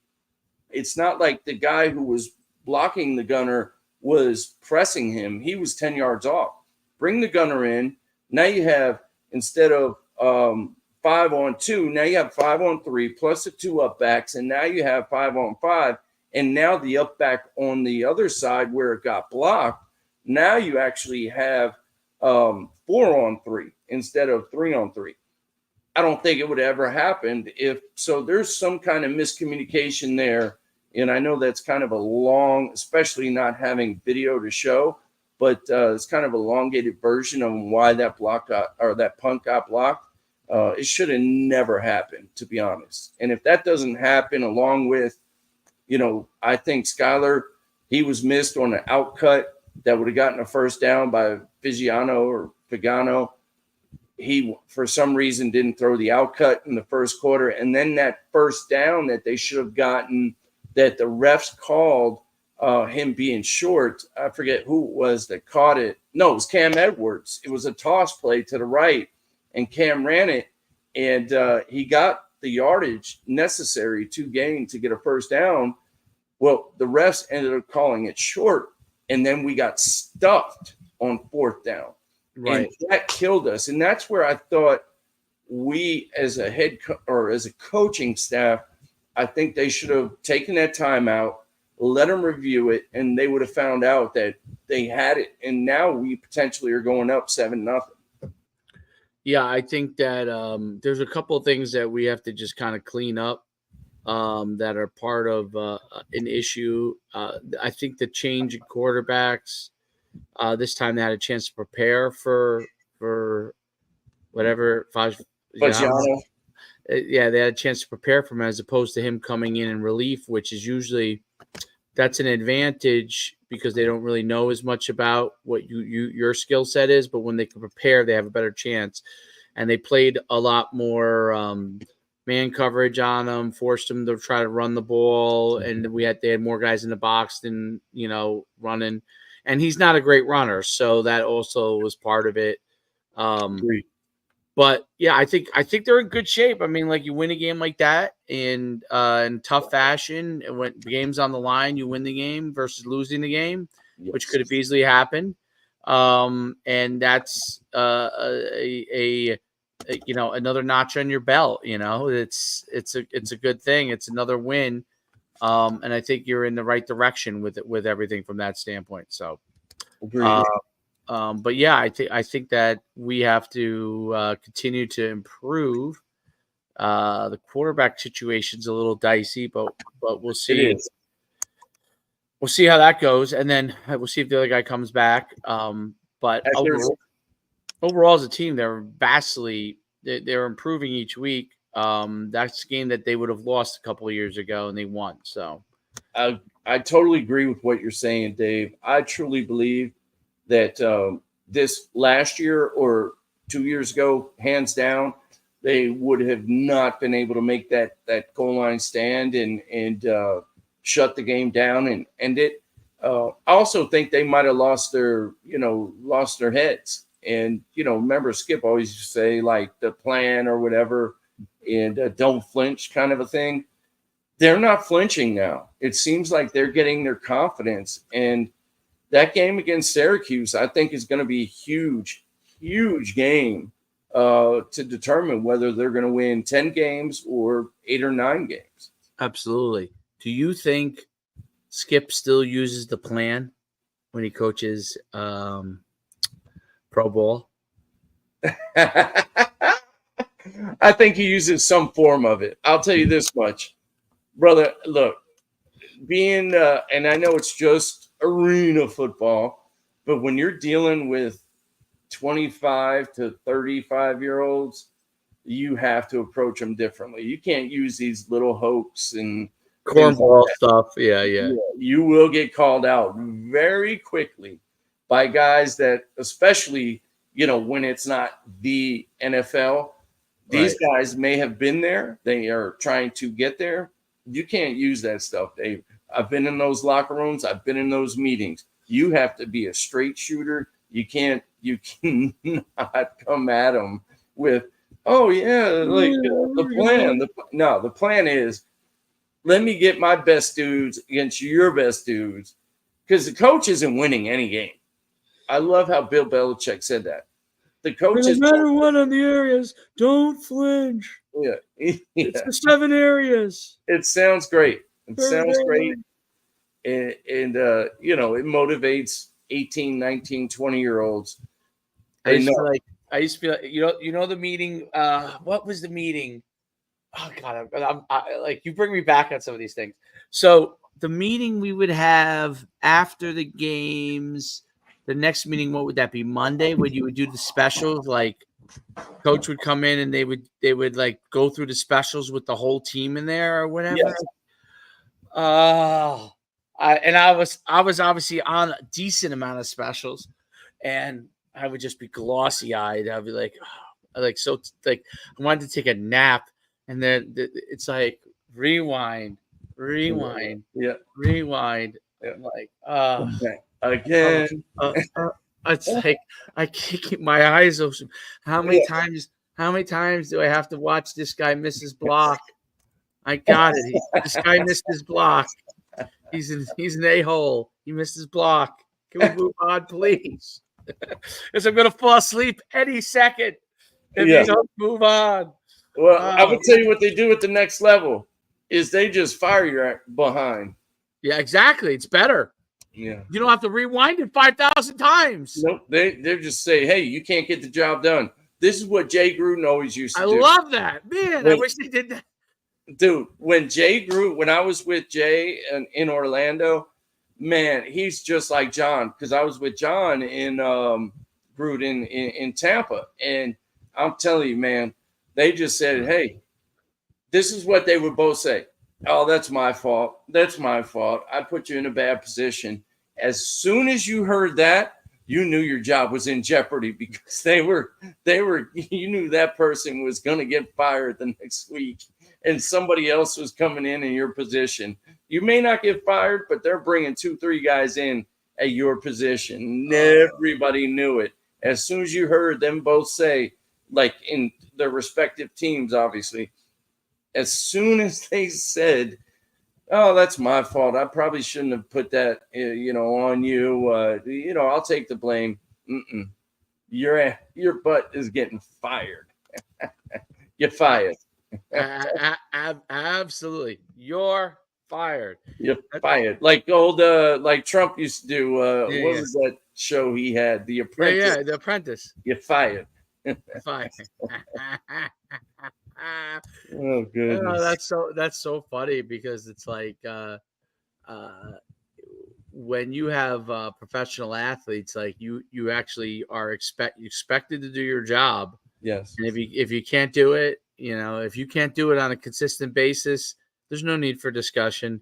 It's not like the guy who was blocking the gunner was pressing him. He was 10 yards off. Bring the gunner in. Now you have, instead of 5-on-2, now you have 5-on-3 plus the 2 up backs, and now you have 5-on-5. And now the up back on the other side where it got blocked, now you actually have 4-on-3 instead of 3-on-3. I don't think it would have ever happened if so. There's some kind of miscommunication there. And I know that's kind of a long, especially not having video to show, but it's kind of an elongated version of why that that punt got blocked. It should have never happened, to be honest. And if that doesn't happen, along with, I think Skylar, he was missed on an outcut that would have gotten a first down by Figano. He, for some reason, didn't throw the outcut in the first quarter. And then that first down that they should have gotten, that the refs called him being short. I forget who it was that caught it. No, it was Cam Edwards. It was a toss play to the right, and Cam ran it, and he got the yardage necessary to gain to get a first down. Well, the refs ended up calling it short, and then we got stuffed on 4th down. Right. And that killed us. And that's where I thought we, as a as a coaching staff, I think they should have taken that timeout, let them review it, and they would have found out that they had it. And now we potentially are going up 7-0. Yeah, I think that there's a couple of things that we have to just kind of clean up that are part of an issue. I think the change in quarterbacks, this time they had a chance to prepare for whatever. yeah, they had a chance to prepare for him as opposed to him coming in relief, which is usually that's an advantage because they don't really know as much about what your skill set is. But when they can prepare, they have a better chance. And they played a lot more man coverage on them, forced them to try to run the ball, and they had more guys in the box than running. And he's not a great runner, so that also was part of it. Great. But yeah, I think they're in good shape. I mean, like you win a game like that in tough fashion, and when the game's on the line, you win the game versus losing the game, which could have easily happened. And that's a another notch on your belt. It's a good thing. It's another win. And I think you're in the right direction with everything from that standpoint. So, but yeah, I think that we have to continue to improve. The quarterback situation's a little dicey, but we'll see. It is. We'll see how that goes, and then we'll see if the other guy comes back. But overall, as a team, they're improving each week. That's a game that they would have lost a couple of years ago, and they won. So, I totally agree with what you're saying, Dave. I truly believe that this last year or 2 years ago, hands down, they would have not been able to make that goal line stand and shut the game down and end it. I also think they might have lost their heads. And, remember Skip always used to say like the plan or whatever and don't flinch kind of a thing. They're not flinching now. It seems like they're getting their confidence. And that game against Syracuse, I think, is going to be a huge, huge game to determine whether they're going to win 10 games or 8 or 9 games. Absolutely. Do you think Skip still uses the plan when he coaches Pro Bowl? I think he uses some form of it. I'll tell you this much, brother. Look, being and I know it's just arena football, but when you're dealing with 25 to 35-year-olds, you have to approach them differently. You can't use these little hokes and cornball stuff. Yeah. You will get called out very quickly by guys that, especially, when it's not the NFL, these guys may have been there. They are trying to get there. You can't use that stuff, Dave. I've been in those locker rooms. I've been in those meetings. You have to be a straight shooter. You cannot come at them with, oh yeah, like the plan. The plan is, let me get my best dudes against your best dudes, because the coach isn't winning any game. I love how Bill Belichick said that. The coach is no matter what on the areas, don't flinch. Yeah. It's the 7 areas. It sounds great. It motivates 18, 19, 20-year-olds. I used to be like, the meeting. What was the meeting? Oh God, I like you bring me back on some of these things. So the meeting we would have after the games, the next meeting, what would that be? Monday, when you would do the specials, like coach would come in and they would like go through the specials with the whole team in there or whatever. Yes. I was obviously on a decent amount of specials, and I would just be glossy eyed. I'd be like, I wanted to take a nap, and then it's like rewind. Yeah. Rewind. Yeah. I'm like, again. It's like I can't keep my eyes open. How many times do I have to watch this guy miss his block? I got it. This guy missed his block. He's an a-hole. He missed his block. Can we move on, please? Because I'm gonna fall asleep any second if you don't move on. Well, I would tell you what they do at the next level is they just fire your behind. Yeah, exactly. It's better. Yeah. You don't have to rewind it 5,000 times. Nope. They just say, hey, you can't get the job done. This is what Jay Gruden always used to do. I love that. Man, I wish they did that. Dude, when I was with Jay in Orlando, man, he's just like John, because I was with John in Gruden in Tampa. And I'm telling you, man, they just said, hey, this is what they would both say. Oh, that's my fault. That's my fault. I put you in a bad position. As soon as you heard that, you knew your job was in jeopardy because you knew that person was going to get fired the next week and somebody else was coming in your position. You may not get fired, but they're bringing 2-3 guys in at your position. Everybody knew it. As soon as you heard them both say, like in their respective teams, obviously, as soon as they said, oh, that's my fault. I probably shouldn't have put that, on you. I'll take the blame. Your butt is getting fired. You're fired. Absolutely. You're fired. You're fired. Like old, like Trump used to do. What was that show he had? The Apprentice. Yeah, The Apprentice. You're fired. Fired. Oh goodness. That's so funny because it's like when you have professional athletes, like you actually are expected to do your job. Yes. And if you can't do it, if you can't do it on a consistent basis, there's no need for discussion.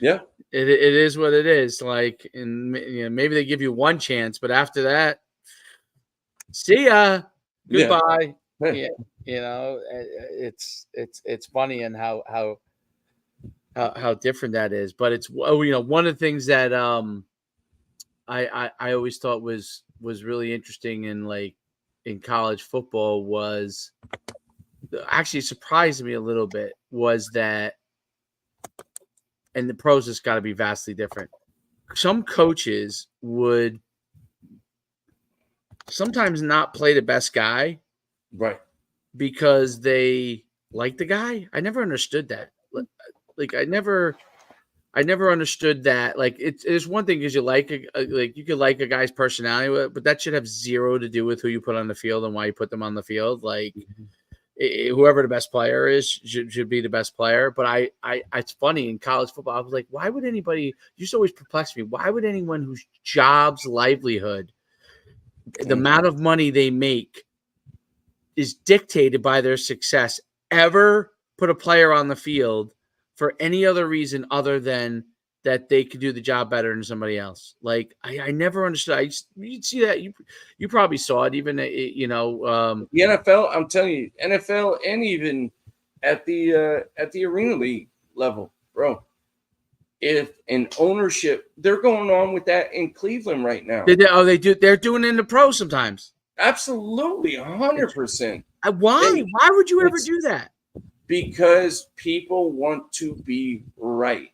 Yeah. It is what it is. Like, and maybe they give you one chance, but after that, see ya, goodbye. Yeah. It's funny and how different that is. But it's one of the things that I always thought was really interesting in college football was actually surprised me a little bit was that, and the pros has got to be vastly different. Some coaches would sometimes not play the best guy, right? Because they like the guy. I never understood that. Like I never understood that. Like it's one thing because you you could like a guy's personality, but that should have zero to do with who you put on the field and why you put them on the field. Like whoever the best player is should be the best player. But it's funny in college football. I was like, why would anybody? Used to always perplex me. Why would anyone whose job's livelihood, the amount of money they make, is dictated by their success, ever put a player on the field for any other reason other than that they could do the job better than somebody else? Like I never understood. You'd see that you probably saw it even the NFL. I'm telling you, NFL and even at the arena league level, bro. If an ownership, they're going on with that in Cleveland right now. They do. They're doing it in the pros sometimes. Absolutely, 100%. Why? Why would you ever do that? Because people want to be right.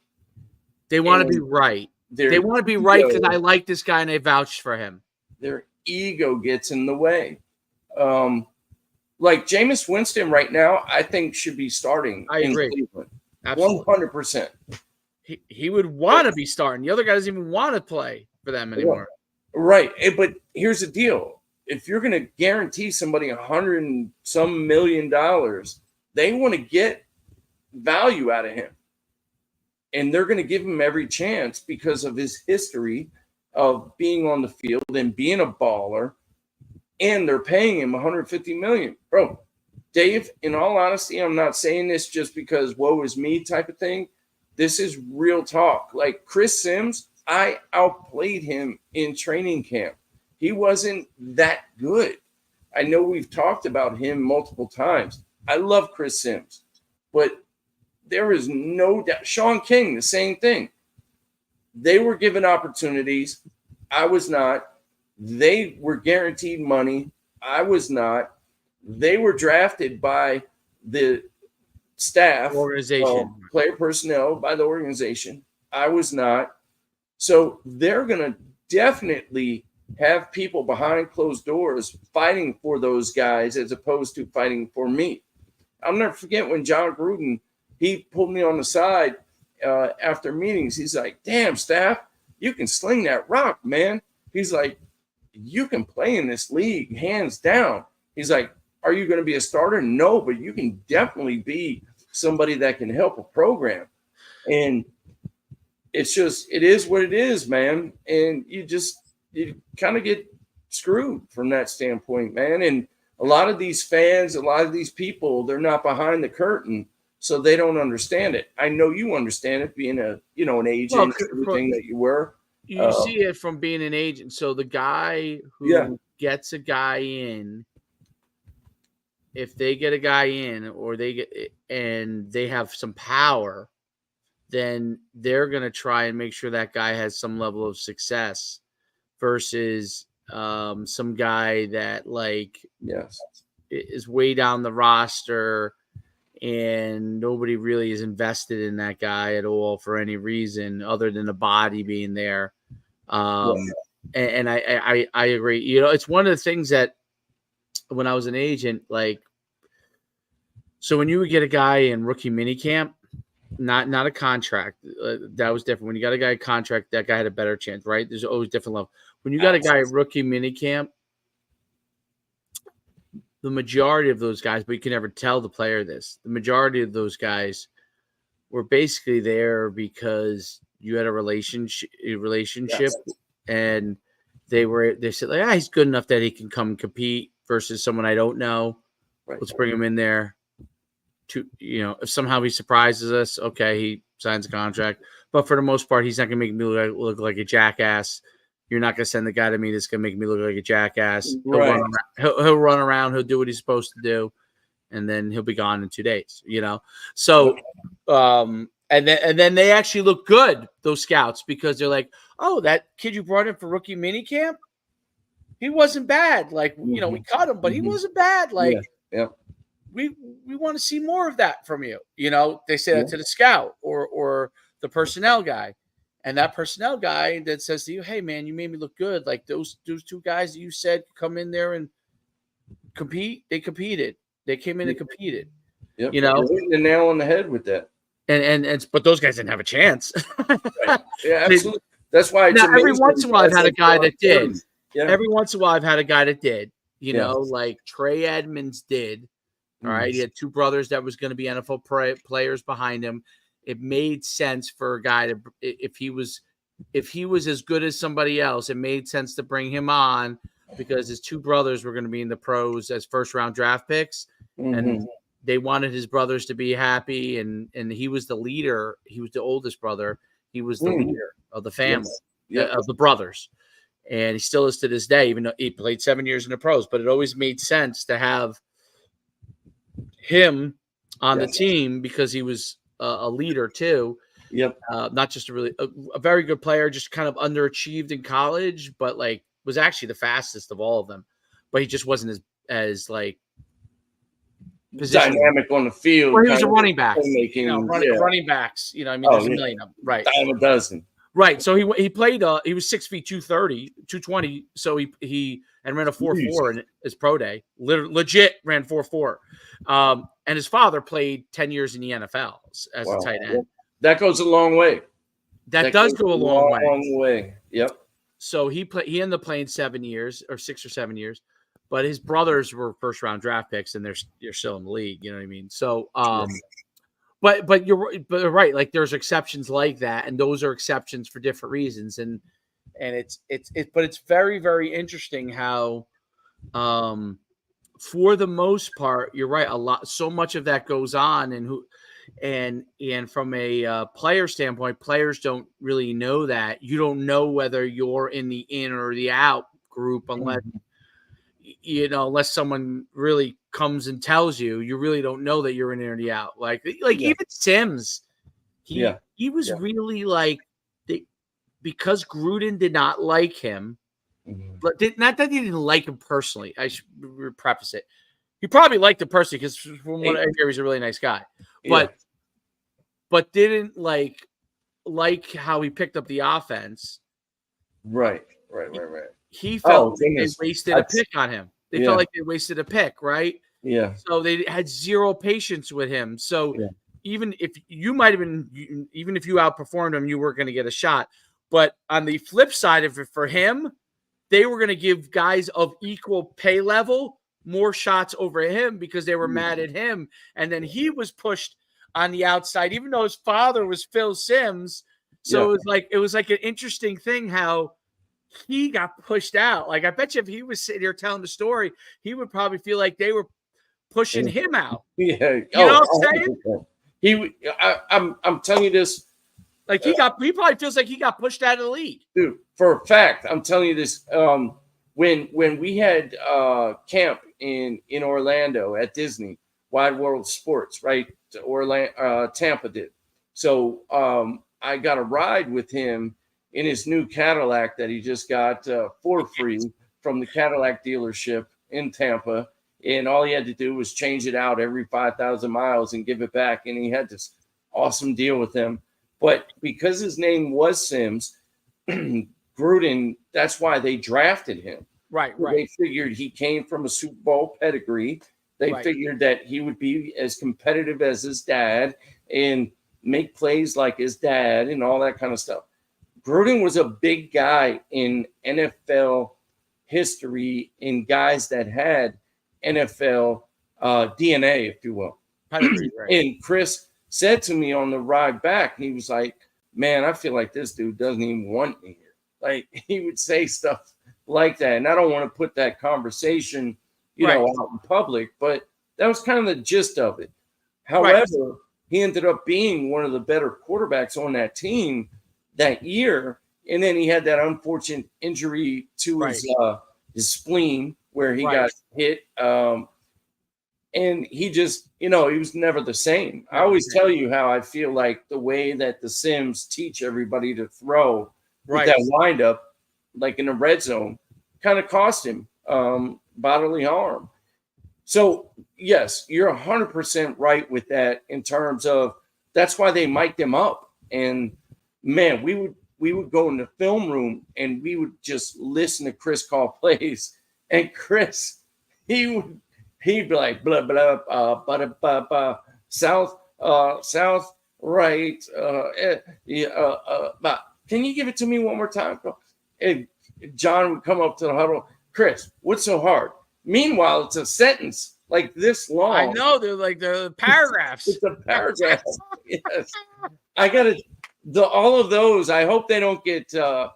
They want to be right. They want to be right because I like this guy and I vouched for him. Their ego gets in the way. Like Jameis Winston right now, I think should be starting in Cleveland. Absolutely. 100%. He would want to be starting. The other guy doesn't even want to play for them anymore. Right. But here's the deal. If you're going to guarantee somebody $100 and some million, they want to get value out of him. And they're going to give him every chance because of his history of being on the field and being a baller. And they're paying him $150 million. Bro, Dave, in all honesty, I'm not saying this just because woe is me type of thing. This is real talk. Like Chris Sims, I outplayed him in training camp. He wasn't that good. I know we've talked about him multiple times. I love Chris Sims, but there is no doubt. Sean King, the same thing. They were given opportunities. I was not. They were guaranteed money. I was not. They were drafted by the staff, organization, player personnel, by the organization. I was not. So they're going to definitely have people behind closed doors fighting for those guys as opposed to fighting for me. I'll never forget when John Gruden, he pulled me on the side after meetings. He's like, damn, Staff, you can sling that rock, man. He's like, you can play in this league, hands down. He's like, are you going to be a starter? No, but you can definitely be somebody that can help a program. And it's just, it is what it is, man. And you kind of get screwed from that standpoint, man. And a lot of these fans, a lot of these people, they're not behind the curtain, so they don't understand it. I know you understand it, being an agent, everything that you were. You see it from being an agent. So the guy who gets a guy in, if they get a guy in, or and they have some power, then they're going to try and make sure that guy has some level of success versus some guy that is way down the roster and nobody really is invested in that guy at all for any reason other than the body being there. And I agree. It's one of the things that when I was an agent, so when you would get a guy in rookie minicamp, not a contract, that was different. When you got a guy a contract, that guy had a better chance, right? There's always different level. When you got a guy at rookie minicamp, the majority of those guys, but you can never tell the player this, the majority of those guys were basically there because you had a relationship, and they said he's good enough that he can come and compete versus someone I don't know. Right. Let's bring him in there. If somehow he surprises us, okay, he signs a contract. But for the most part, he's not going to make me look like a jackass. You're not going to send the guy to me that's going to make me look like a jackass. Right. He'll run around. He'll do what he's supposed to do, and then he'll be gone in 2 days. So, and then they actually look good, those scouts, because they're like, oh, that kid you brought in for rookie minicamp, he wasn't bad. We cut him, but he wasn't bad. We want to see more of that from you. They say that to the scout or the personnel guy. And that personnel guy that says to you, hey, man, you made me look good. Like those two guys that you said come in there and compete, they competed. They came in and competed. Yep. You're hitting the nail on the head with that. But those guys didn't have a chance. Right. Yeah, absolutely. That's why every once in a while I've had a guy that did. Yeah. Every once in a while I've had a guy that did. Like Trey Edmonds did. All right. He had two brothers that was going to be NFL players behind him. It made sense for a guy to, if he was as good as somebody else, it made sense to bring him on because his two brothers were going to be in the pros as first round draft picks. And they wanted his brothers to be happy. And he was the leader. He was the oldest brother. He was the leader of the family, of the brothers. And he still is to this day, even though he played 7 years in the pros, but it always made sense to have him on the team because he was a leader too. Yep. Not just a very good player, just kind of underachieved in college, but was actually the fastest of all of them. But he just wasn't as dynamic on the field. Well, he was a running back. Running backs. There's a million of them. Right. Dime a dozen. Right. So he played. He was 6 feet 230, 220. So he ran a 4.4 in his pro day. Legit ran 4.4. And his father played 10 years in the NFL as a tight end. That goes a long way. That does go a long way. Yep. So he ended up playing 7 years or 6 or 7 years, but his brothers were first round draft picks and they're still in the league. You know what I mean? So but you're right. Like there's exceptions like that, and those are exceptions for different reasons. And but it's very, very interesting how for the most part, you're right. So much of that goes on, and from a player standpoint, players don't really know that. You don't know whether you're in the in or the out group unless someone really comes and tells you. You really don't know that you're in or the out. Even Sims, he was really because Gruden did not like him. But not that he didn't like him personally. I should preface it. He probably liked him personally because from what I hear, he's a really nice guy. But didn't like how he picked up the offense. Right. He felt they wasted a pick on him. They felt like they wasted a pick, right? Yeah. So they had zero patience with him. So even if you might have been, even if you outperformed him, you weren't going to get a shot. But on the flip side of it, for him, they were going to give guys of equal pay level more shots over him because they were mad at him. And then he was pushed on the outside, even though his father was Phil Simms. So it was like an interesting thing how he got pushed out. Like, I bet you if he was sitting here telling the story, he would probably feel like they were pushing him out. Yeah. You know what I'm saying? I'm telling you this. Like, he probably feels like he got pushed out of the league. Dude, for a fact, I'm telling you this. When we had camp in Orlando at Disney, Wide World Sports, right? Tampa did. So I got a ride with him in his new Cadillac that he just got for free from the Cadillac dealership in Tampa. And all he had to do was change it out every 5,000 miles and give it back. And he had this awesome deal with him. But because his name was Sims, Gruden, that's why they drafted him. Right. They figured he came from a Super Bowl pedigree. They figured that he would be as competitive as his dad and make plays like his dad and all that kind of stuff. Gruden was a big guy in NFL history, in guys that had NFL DNA, if you will. Pedigree, right. And Chris said to me on the ride back, he was like, man, I feel like this dude doesn't even want me here. Like, he would say stuff like that. And I don't want to put that conversation, you know, out in public, but that was kind of the gist of it. However, he ended up being one of the better quarterbacks on that team that year. And then he had that unfortunate injury to his spleen where he got hit. And he just, you know, he was never the same. I always tell you how I feel like the way that the Sims teach everybody to throw with that windup, like in the red zone, kind of cost him bodily harm. So, yes, you're 100% right with that in terms of that's why they mic'd him up. And, man, we would go in the film room and we would just listen to Chris call plays. And Chris, he'd be like, blah, blah, blah, blah, blah, south, right. Can you give it to me one more time? And John would come up to the huddle. Chris, what's so hard? Meanwhile, it's a sentence like this long. I know, they're like the paragraphs. It's a paragraph. Yes. I got to, all of those, I hope they don't get. Well,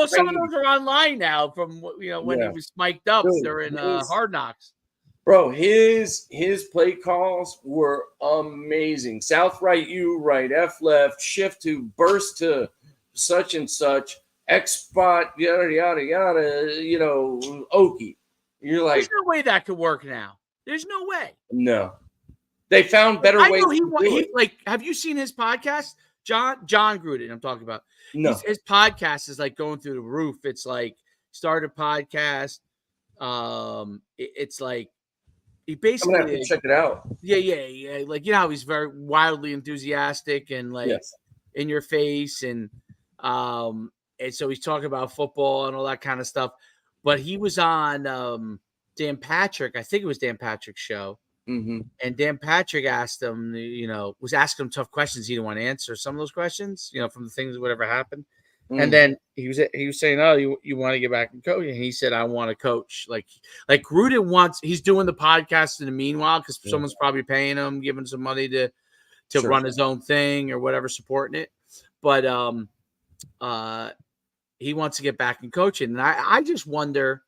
some of those are online now from, you know, when he was mic'd up. Dude, they're in Hard Knocks. Bro, his play calls were amazing. South right, U right, F left, shift to, burst to such and such, X spot, yada, yada, yada, you know, Okie. You're like, there's no way that could work now. There's no way. No. They found better ways to do it. Like, have you seen his podcast? John Gruden, I'm talking about. No. His podcast is like going through the roof. It's like start a podcast. It's like he basically I'm gonna have to check it out. Yeah. Like, you know how he's very wildly enthusiastic and like in your face and so he's talking about football and all that kind of stuff. But he was on Dan Patrick. I think it was Dan Patrick's show. Mm-hmm. And Dan Patrick asked him, you know, was asking him tough questions. He didn't want to answer some of those questions, you know, from the things, whatever happened. Mm. And then he was saying, oh, you want to get back and coach? And he said, I want to coach. Like Gruden he's doing the podcast in the meanwhile because someone's probably paying him, giving some money to run his own thing or whatever, supporting it. But he wants to get back in coaching. And I just wonder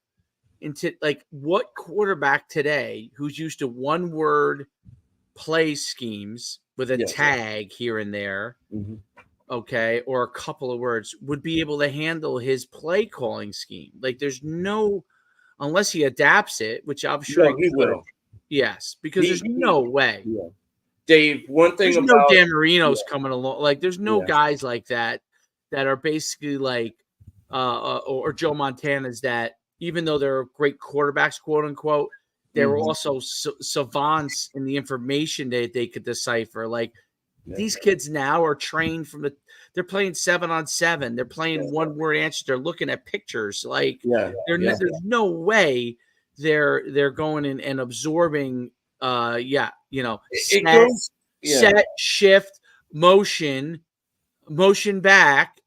into like what quarterback today who's used to one word play schemes with a tag here and there, okay, or a couple of words would be able to handle his play calling scheme. Like there's no, unless he adapts it, which I'm sure he will. Yes, because there's no way. Yeah. Dave, one thing there's about no Dan Marino's coming along. Like there's no guys like that are basically like or Joe Montana's that even though they're great quarterbacks, quote unquote, they were also savants in the information that they could decipher. Like these kids now are trained they're playing 7-on-7. They're playing one word answers. They're looking at pictures. Like there's no way they're going in and absorbing. Set, shift, motion back,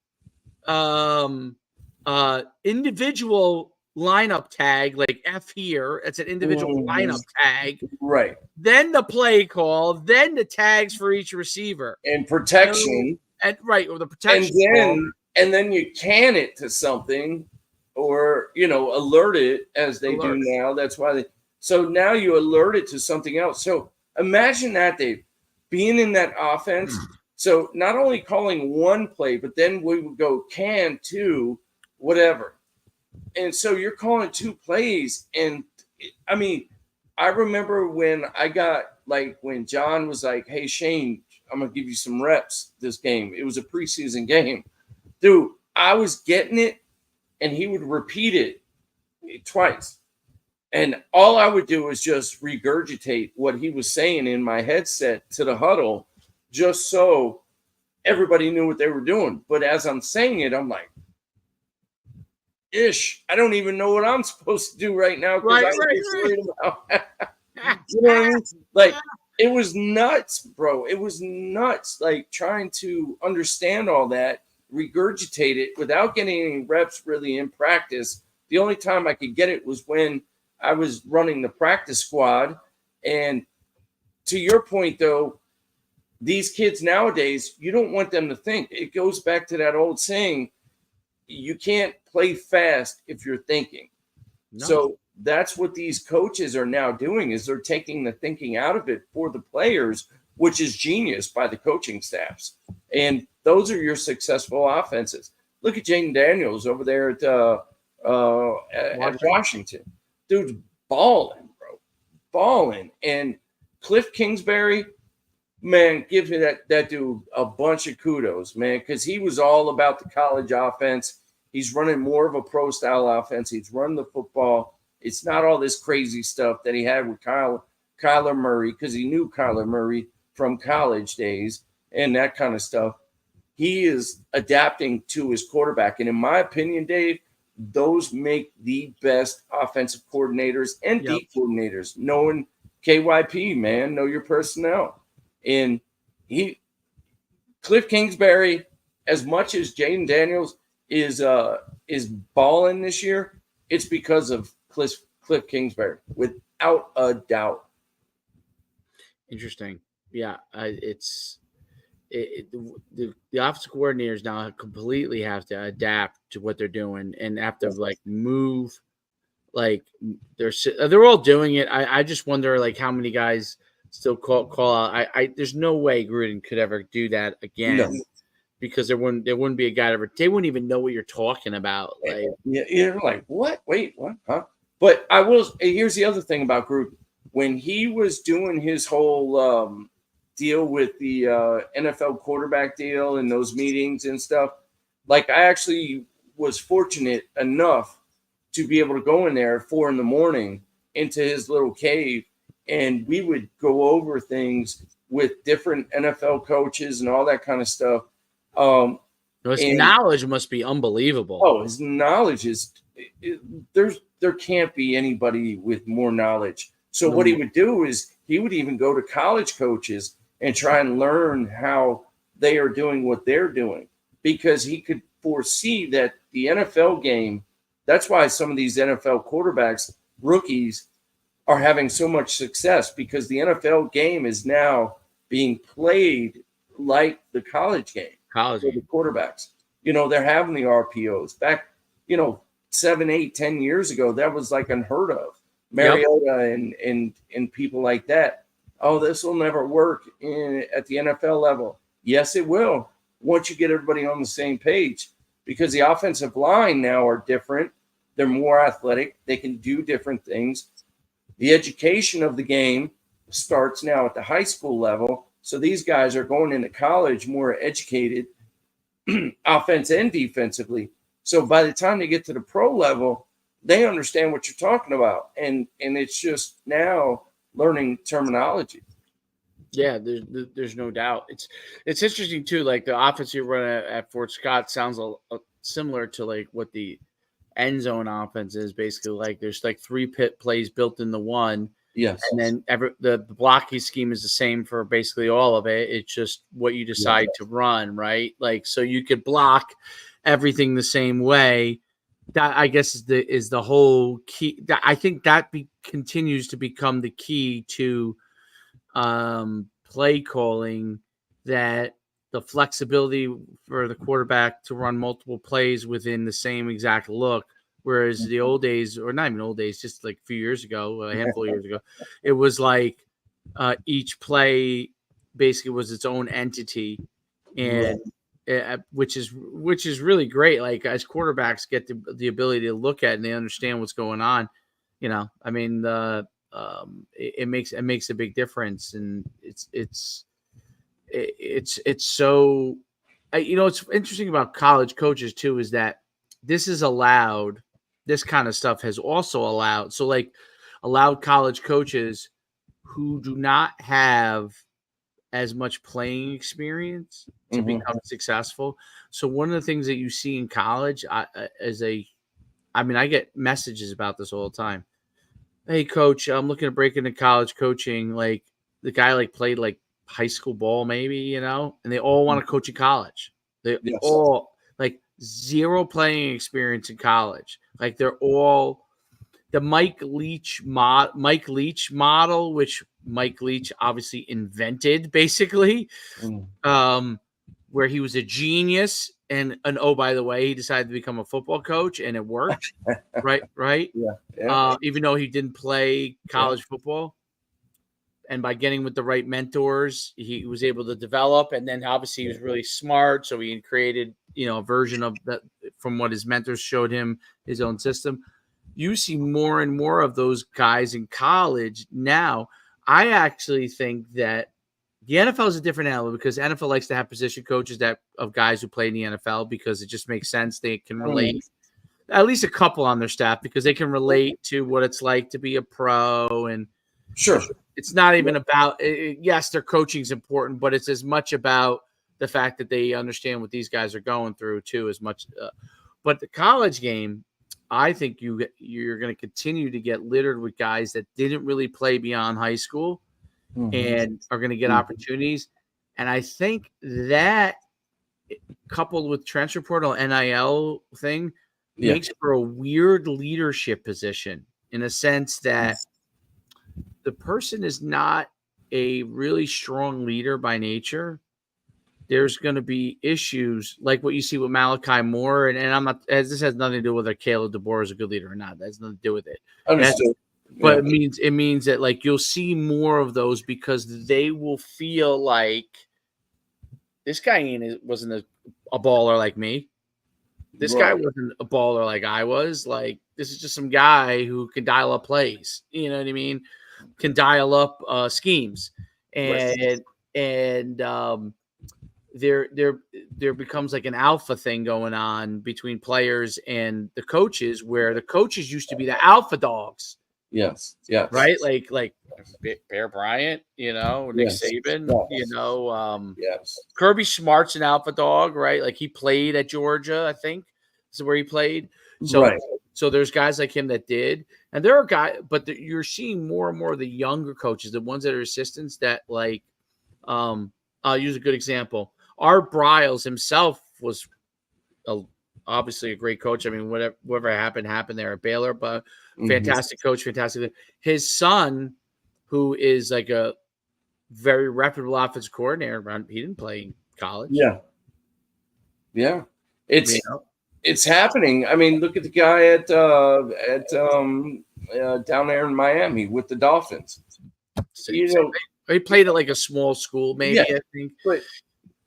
individual lineup tag, like F here. It's an individual lineup tag. Right. Then the play call, then the tags for each receiver. And protection. Or the protection. And then and then you can it to something, or alert it as they do now. That's why so now you alert it to something else. So imagine that, Dave, being in that offense. So not only calling one play, but then we would go can, two, whatever. And so you're calling two plays. And I mean, I remember when when John was like, hey, Shane, I'm going to give you some reps this game. It was a preseason game. Dude, I was getting it, and he would repeat it twice. And all I would do was just regurgitate what he was saying in my headset to the huddle, just so everybody knew what they were doing. But as I'm saying it, I'm like, I don't even know what I'm supposed to do right now, because worried about you know what I mean? Like, it was nuts, bro. It was nuts, like trying to understand all that, regurgitate it without getting any reps really in practice. The only time I could get it was when I was running the practice squad. And to your point, though, these kids nowadays, you don't want them to think. It goes back to that old saying, you can't play fast if you're thinking. No. So that's what these coaches are now doing, is they're taking the thinking out of it for the players, which is genius by the coaching staffs. And those are your successful offenses. Look at Jaden Daniels over there at Washington. Dude's balling, bro. Balling. And Cliff Kingsbury, man, give that dude a bunch of kudos, man, because he was all about the college offense. He's running more of a pro-style offense. He's running the football. It's not all this crazy stuff that he had with Kyler Murray, because he knew Kyler Murray from college days and that kind of stuff. He is adapting to his quarterback. And in my opinion, Dave, those make the best offensive coordinators and D coordinators. Knowing KYP, man, know your personnel. And Cliff Kingsbury, as much as Jaden Daniels is balling this year, it's because of Cliff Kingsbury, without a doubt. Interesting. Yeah, the offensive coordinators now completely have to adapt to what they're doing and have to move. Like they're all doing it. I just wonder how many guys still call out. There's no way Gruden could ever do that again. No. Because there wouldn't be a guy they wouldn't even know what you're talking about. You're like, what? Wait, what? Huh? But here's the other thing about Gruden. When he was doing his whole deal with the NFL quarterback deal and those meetings and stuff, I actually was fortunate enough to be able to go in there at 4 a.m. into his little cave, and we would go over things with different NFL coaches and all that kind of stuff. His knowledge must be unbelievable. Oh, his knowledge is there can't be anybody with more knowledge. So what he would do is he would even go to college coaches and try and learn how they are doing what they're doing, because he could foresee that the NFL game, that's why some of these NFL quarterbacks, rookies, are having so much success, because the NFL game is now being played like the college game. For the quarterbacks. They're having the RPOs. Back, 7, 8, 10 years ago, that was unheard of. Mariota and people like that. Oh, this will never work at the NFL level. Yes, it will, once you get everybody on the same page, because the offensive line now are different. They're more athletic. They can do different things. The education of the game starts now at the high school level. So these guys are going into college more educated, offense and defensively. So by the time they get to the pro level, they understand what you're talking about. And it's just now learning terminology. Yeah, there's no doubt. It's interesting too. The offense you run at Fort Scott sounds similar to what the end zone offense is. Basically, there's 3 pit plays built into one. Yes, and then the blocking scheme is the same for basically all of it. It's just what you decide to run, right? So you could block everything the same way. That, I guess, is the whole key. I think that continues to become the key to play calling, that the flexibility for the quarterback to run multiple plays within the same exact look. Whereas the old days, or not even old days, just like a few years ago, a handful of years ago, it was like each play basically was its own entity, and which is really great. Like as quarterbacks get the ability to look at it and they understand what's going on. I mean, it makes a big difference, and it's so. What's interesting about college coaches too is that this is allowed. This kind of stuff has also allowed college coaches who do not have as much playing experience to become successful. So one of the things that you see in college, I get messages about this all the time. Hey, coach, I'm looking to break into college coaching. Like the guy played high school ball, maybe, and they all want to coach in college. They all zero playing experience in college. Like they're all the Mike Leach model, which Mike Leach obviously invented, basically, where he was a genius, and oh, by the way, he decided to become a football coach, and it worked, right? Yeah. Even though he didn't play college football, and by getting with the right mentors, he was able to develop, and then obviously he was really smart, so he created a version of that from what his mentors showed him, his own system. You see more and more of those guys in college now. I actually think that the NFL is a different animal because NFL likes to have position coaches of guys who play in the NFL because it just makes sense. They can relate, at least a couple on their staff, because they can relate to what it's like to be a pro. And sure, it's not even about yes, their coaching is important, but it's as much about the fact that they understand what these guys are going through too, as much. But the college game, I think you're going to continue to get littered with guys that didn't really play beyond high school and are going to get opportunities. And I think that coupled with transfer portal NIL thing makes for a weird leadership position in a sense that the person is not a really strong leader by nature. There's going to be issues like what you see with Malachi Moore, and I'm not. This has nothing to do with whether Caleb Dor is a good leader or not. That has nothing to do with it. Understood. But it means that you'll see more of those because they will feel like this guy wasn't a baller like me. This guy wasn't a baller like I was. Like this is just some guy who can dial up plays. You know what I mean? Can dial up schemes, and there becomes like an alpha thing going on between players and the coaches, where the coaches used to be the alpha dogs. Yes. Right. Like Bear Bryant, Nick Saban, Kirby Smart's an alpha dog, right? Like he played at Georgia, I think this is where he played. So there's guys like him that did, and there are guys, but you're seeing more and more of the younger coaches, the ones that are assistants that I'll use a good example. Art Briles himself was obviously a great coach. I mean, whatever happened there at Baylor, but fantastic coach, fantastic. His son, who is like a very reputable offensive coordinator, he didn't play in college. Yeah. It's happening. I mean, look at the guy down there in Miami with the Dolphins. He played at like a small school, maybe, I think. But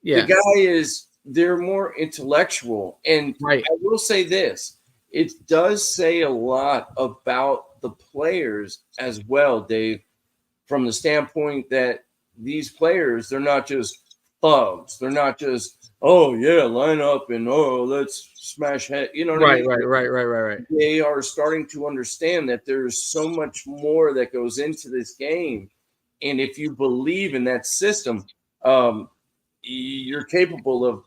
the guy they're more intellectual. And I will say this, it does say a lot about the players as well, Dave, from the standpoint that these players, they're not just thugs. They're not just, line up and, let's smash head. You know what I mean? Right. They are starting to understand that there's so much more that goes into this game. And if you believe in that system, you're capable of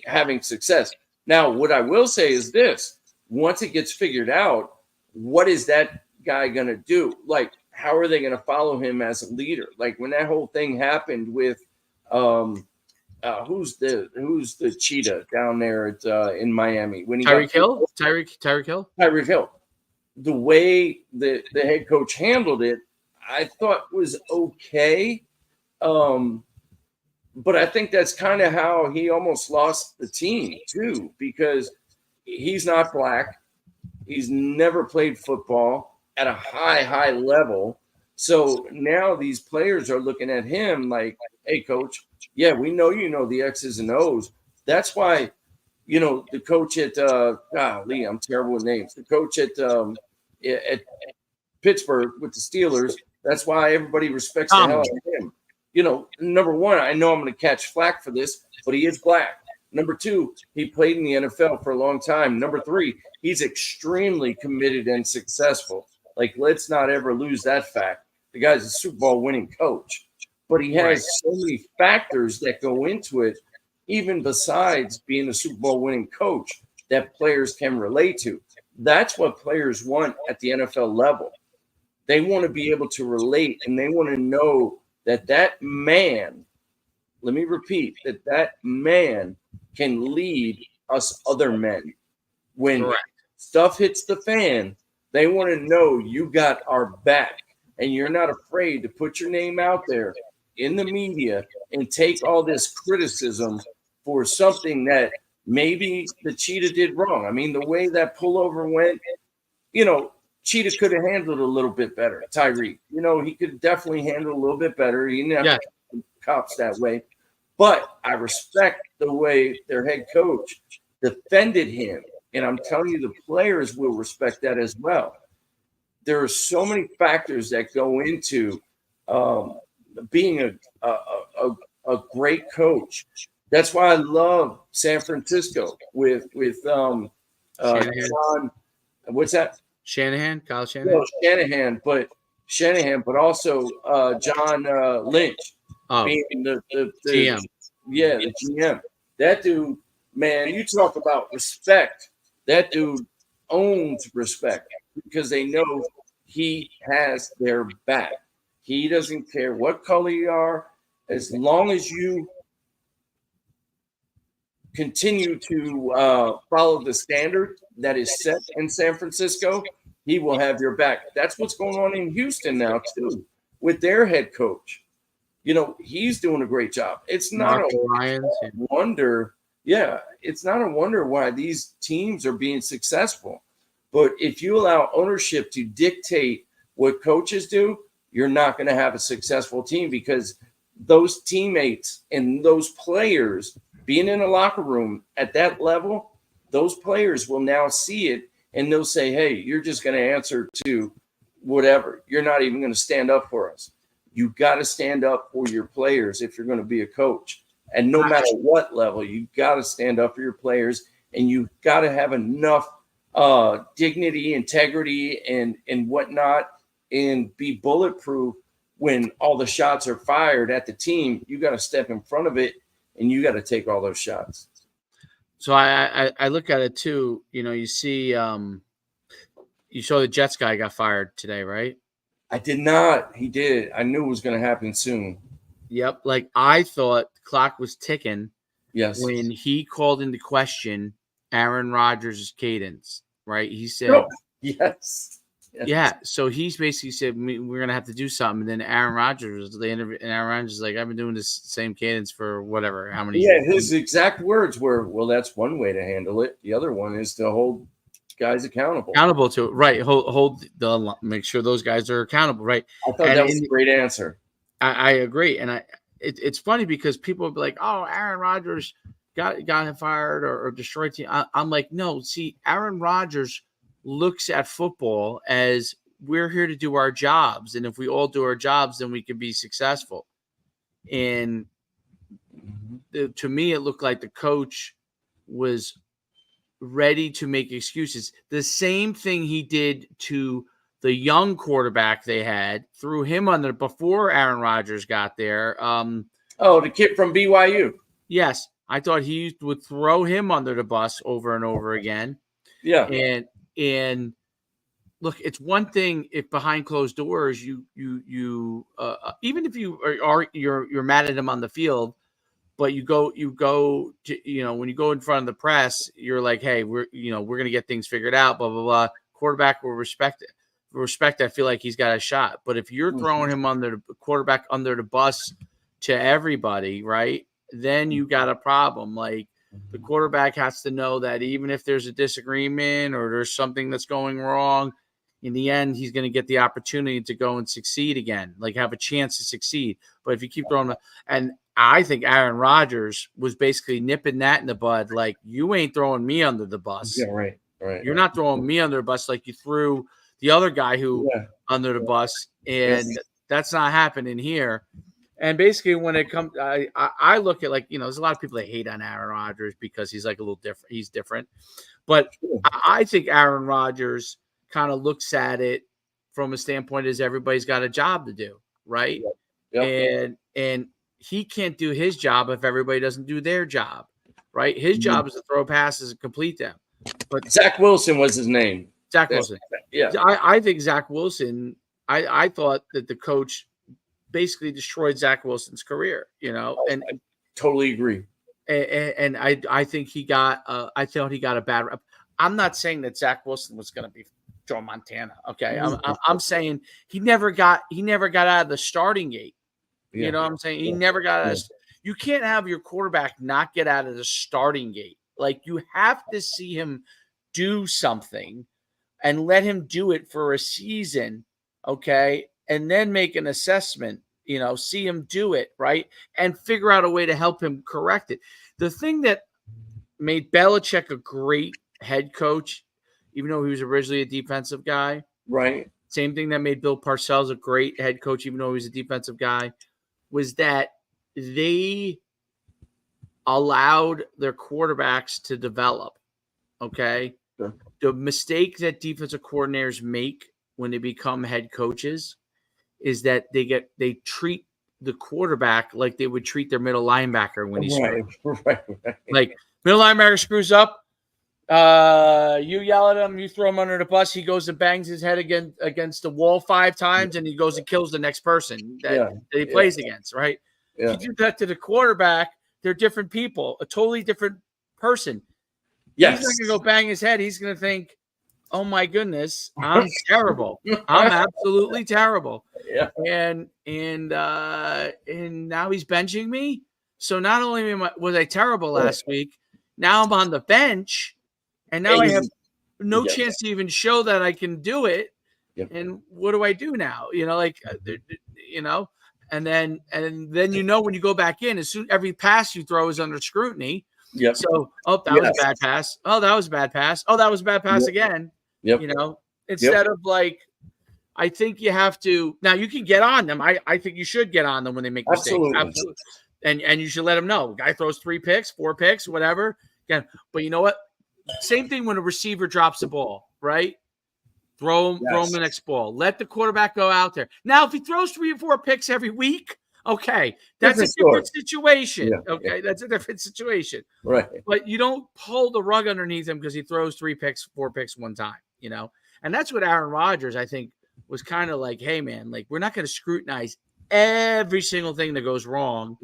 having success. Now, what I will say is this. Once it gets figured out, what is that guy going to do? Like, how are they going to follow him as a leader? Like when that whole thing happened with who's the cheetah down there in Miami? When he Tyreek Hill? Tyreek Hill? Tyreek Hill. The way the head coach handled it, I thought was okay. But I think that's kind of how he almost lost the team too, because he's not black. He's never played football at a high level. So now these players are looking at him like, hey, coach, yeah, we know you know the X's and O's. That's why, the coach at golly, I'm terrible with names. The coach at Pittsburgh with the Steelers, that's why everybody respects the hell out of him. Number one, I know I'm going to catch flack for this, but he is black. Number two, he played in the NFL for a long time. Number three, he's extremely committed and successful. Like, let's not ever lose that fact. The guy's a Super Bowl winning coach, but he has so many factors that go into it, even besides being a Super Bowl winning coach, that players can relate to. That's what players want at the NFL level. They want to be able to relate, and they want to know that man, let me repeat, that man can lead us other men. When stuff hits the fan, they want to know you got our back, and you're not afraid to put your name out there in the media and take all this criticism for something that maybe the Cheetah did wrong. I mean, the way that pullover went, Cheetah could have handled it a little bit better. Tyreek, he could definitely handle it a little bit better. He didn't have to cops that way. But I respect the way their head coach defended him. And I'm telling you, the players will respect that as well. There are so many factors that go into being a great coach. That's why I love San Francisco with John. What's that? Kyle Shanahan. No, Shanahan, but also John Lynch being the GM. Yeah, the GM. That dude, man, you talk about respect. That dude owns respect because they know he has their back. He doesn't care what color you are, as long as you continue to follow the standard that is set in San Francisco, he will have your back. That's what's going on in Houston now, too, with their head coach. He's doing a great job. It's not a wonder. Yeah, it's not a wonder why these teams are being successful. But if you allow ownership to dictate what coaches do, you're not going to have a successful team, because those teammates and those players being in a locker room at that level, those players will now see it and they'll say, hey, you're just going to answer to whatever. You're not even going to stand up for us. You got to stand up for your players if you're going to be a coach. And no matter what level, you got to stand up for your players, and you got to have enough dignity, integrity, and whatnot, and be bulletproof when all the shots are fired at the team. You got to step in front of it, and you got to take all those shots. So I look at it too. You see, you saw the Jets guy got fired today, right? I did not. He did. I knew it was going to happen soon. Yep. Like, I thought the clock was ticking. Yes. When he called into question Aaron Rodgers' cadence, right? He said, yes. Yeah. So he's basically said, we're going to have to do something. And then Aaron Rodgers, the interview, and Aaron Rodgers is like, I've been doing this same cadence for whatever, how many years. Yeah, his exact words were, well, that's one way to handle it. The other one is to hold guys accountable. Accountable to it, right. Hold make sure those guys are accountable, right? I thought that was a great answer. I agree. And it's funny because people will be like, oh, Aaron Rodgers got him fired or destroyed team. I'm like, no, see, Aaron Rodgers looks at football as we're here to do our jobs. And if we all do our jobs, then we can be successful. And to me, it looked like the coach was ready to make excuses. The same thing he did to the young quarterback they had, threw him under before Aaron Rodgers got there. The kid from BYU. Yes. I thought he would throw him under the bus over and over again. Yeah. And look, it's one thing if behind closed doors, you even if you're mad at him on the field, but you go to, when you go in front of the press, you're like, hey, we're going to get things figured out, blah, blah, blah. Quarterback will respect it. I feel like he's got a shot. But if you're throwing him quarterback under the bus, to everybody, right, then you got a problem. Like the quarterback has to know that even if there's a disagreement or there's something that's going wrong, in the end, he's going to get the opportunity to go and succeed again, like have a chance to succeed. But if you keep throwing and I think Aaron Rodgers was basically nipping that in the bud. Like, you ain't throwing me under the bus. Yeah, right. You're not throwing me under the bus like you threw the other guy who under the bus. And that's not happening here. And basically, when it comes, I look at, like, there's a lot of people that hate on Aaron Rodgers because he's like a little different. He's different. But I think Aaron Rodgers kind of looks at it from a standpoint as everybody's got a job to do, right? And he can't do his job if everybody doesn't do their job, right? His job is to throw passes and complete them. But Zach Wilson was his name. Zach Wilson. Yeah. I think Zach Wilson, I thought that the coach basically destroyed Zach Wilson's career, and I totally agree. And I think he got I thought he got a bad rep. I'm not saying that Zach Wilson was going to be Joe Montana. Okay. I'm saying he never got out of the starting gate. You know what I'm saying? He never got out of you can't have your quarterback not get out of the starting gate. Like, you have to see him do something and let him do it for a season. Okay. And then make an assessment, see him do it, right? And figure out a way to help him correct it. The thing that made Belichick a great head coach, even though he was originally a defensive guy, right? Same thing that made Bill Parcells a great head coach, even though he was a defensive guy, was that they allowed their quarterbacks to develop. Okay. Sure. The mistake that defensive coordinators make when they become head coaches is that they treat the quarterback like they would treat their middle linebacker when he's right. Like, middle linebacker screws up, you yell at him, you throw him under the bus, he goes and bangs his head against the wall 5 times, and he goes and kills the next person that he plays against, right? Yeah. If you do that to the quarterback, they're different people, a totally different person. Yes. He's not going to go bang his head. He's going to think, oh my goodness, I'm terrible. I'm absolutely terrible. Yeah. And now he's benching me. So not only was I terrible last week, now I'm on the bench, and now I have no chance to even show that I can do it. Yep. And what do I do now? And then when you go back in, as soon every pass you throw is under scrutiny. Yep. So, that was a bad pass. Oh, that was a bad pass. Oh, that was a bad pass again. Yep. Instead of, like, I think you have to now. You can get on them. I think you should get on them when they make mistakes. Absolutely. And you should let them know. Guy throws 3 picks, 4 picks, whatever. Yeah. But you know what? Same thing when a receiver drops the ball, right? Throw him the next ball. Let the quarterback go out there. Now, if he throws 3 or 4 picks every week, okay, that's a different situation. Yeah, okay, that's a different situation. Right. But you don't pull the rug underneath him because he throws 3 picks, 4 picks one time, And that's what Aaron Rodgers, I think, was kind of like, hey, man, like, we're not going to scrutinize every single thing that goes wrong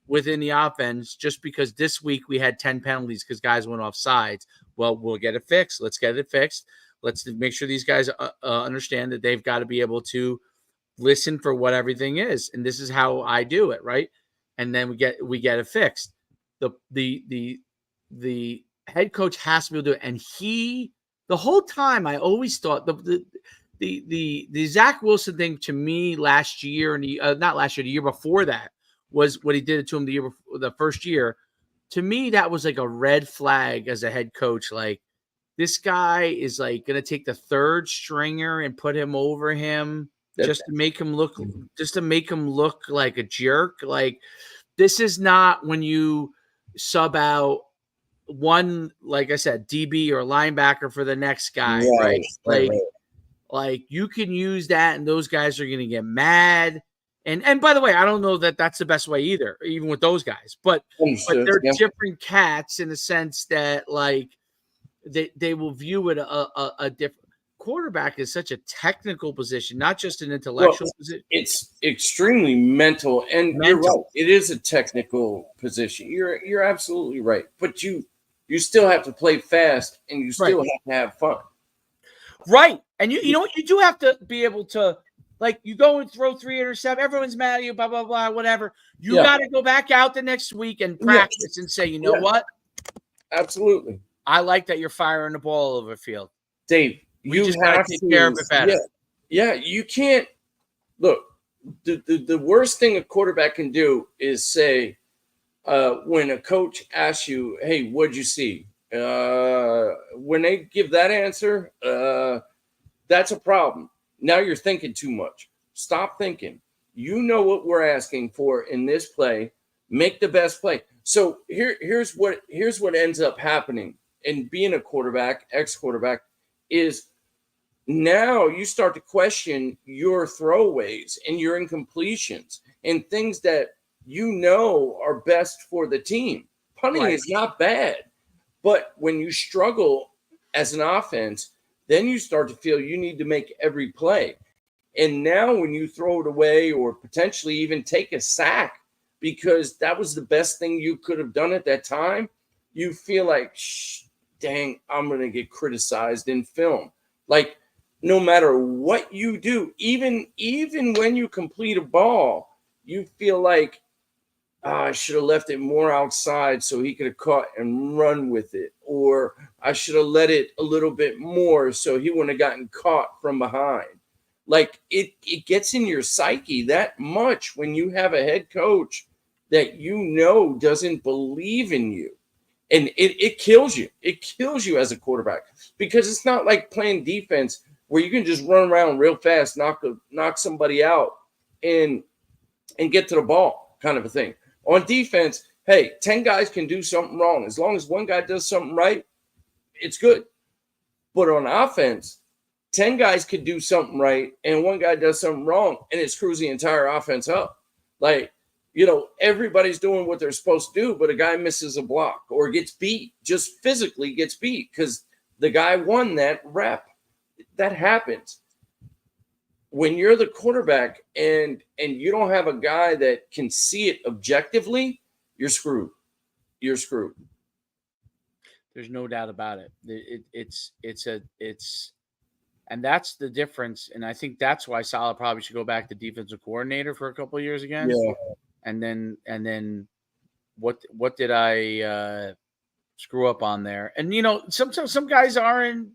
within the offense just because this week we had 10 penalties because guys went off sides. Well, we'll get it fixed. Let's get it fixed. Let's make sure these guys understand that they've got to be able to listen for what everything is. And this is how I do it, right? And then we get it fixed. The head coach has to be able to do it. And the whole time I always thought the Zach Wilson thing to me last year and not last year, the year before that was what he did to him the year before, the first year. To me, that was like a red flag as a head coach. Like, this guy is like going to take the 3rd stringer and put him over him just to make him look like a jerk. Like, this is not when you sub out one, like I said, DB or linebacker for the next guy, right? Like, you can use that, and those guys are going to get mad. And by the way, I don't know that that's the best way either, even with those guys. But they're different cats in the sense that, like, they will view it a different. Quarterback is such a technical position, not just an intellectual position. It's extremely mental, and you're right. It is a technical position. You're absolutely right. But you still have to play fast, and you still have to have fun. Right. And you know what? You do have to be able to Like, you go and throw 3 interceptions, everyone's mad at you, blah, blah, blah, whatever. You Yeah. got to go back out the next week and practice and say, you know what? Absolutely. I like that you're firing the ball over the field. Dave, We just got to take care of it better. Yeah, you can't look. The worst thing a quarterback can do is say, when a coach asks you, "Hey, what'd you see?" When they give that answer, that's a problem. Now you're thinking too much. Stop thinking. You know what we're asking for in this play. Make the best play. So here's what ends up happening in being a quarterback, ex-quarterback, is now you start to question your throwaways and your incompletions and things that you know are best for the team. Punting is not bad, but when you struggle as an offense, then you start to feel you need to make every play. And now when you throw it away or potentially even take a sack because that was the best thing you could have done at that time, you feel like, dang, I'm going to get criticized in film. Like, no matter what you do, even when you complete a ball, you feel like, I should have left it more outside so he could have caught and run with it. Or I should have let it a little bit more so he wouldn't have gotten caught from behind. Like, it gets in your psyche that much when you have a head coach that you know doesn't believe in you. And it kills you. It kills you as a quarterback because it's not like playing defense where you can just run around real fast, knock somebody out and get to the ball kind of a thing. On defense, hey, 10 guys can do something wrong. As long as one guy does something right, it's good. But on offense, 10 guys could do something right and one guy does something wrong and it screws the entire offense up. Like, everybody's doing what they're supposed to do, but a guy misses a block or gets beat, just physically gets beat because the guy won that rep. That happens. When you're the quarterback and you don't have a guy that can see it objectively, you're screwed. You're screwed. There's no doubt about it. And that's the difference. And I think that's why Saleh probably should go back to defensive coordinator for a couple of years again. Yeah. And then what did I screw up on there? And some guys aren't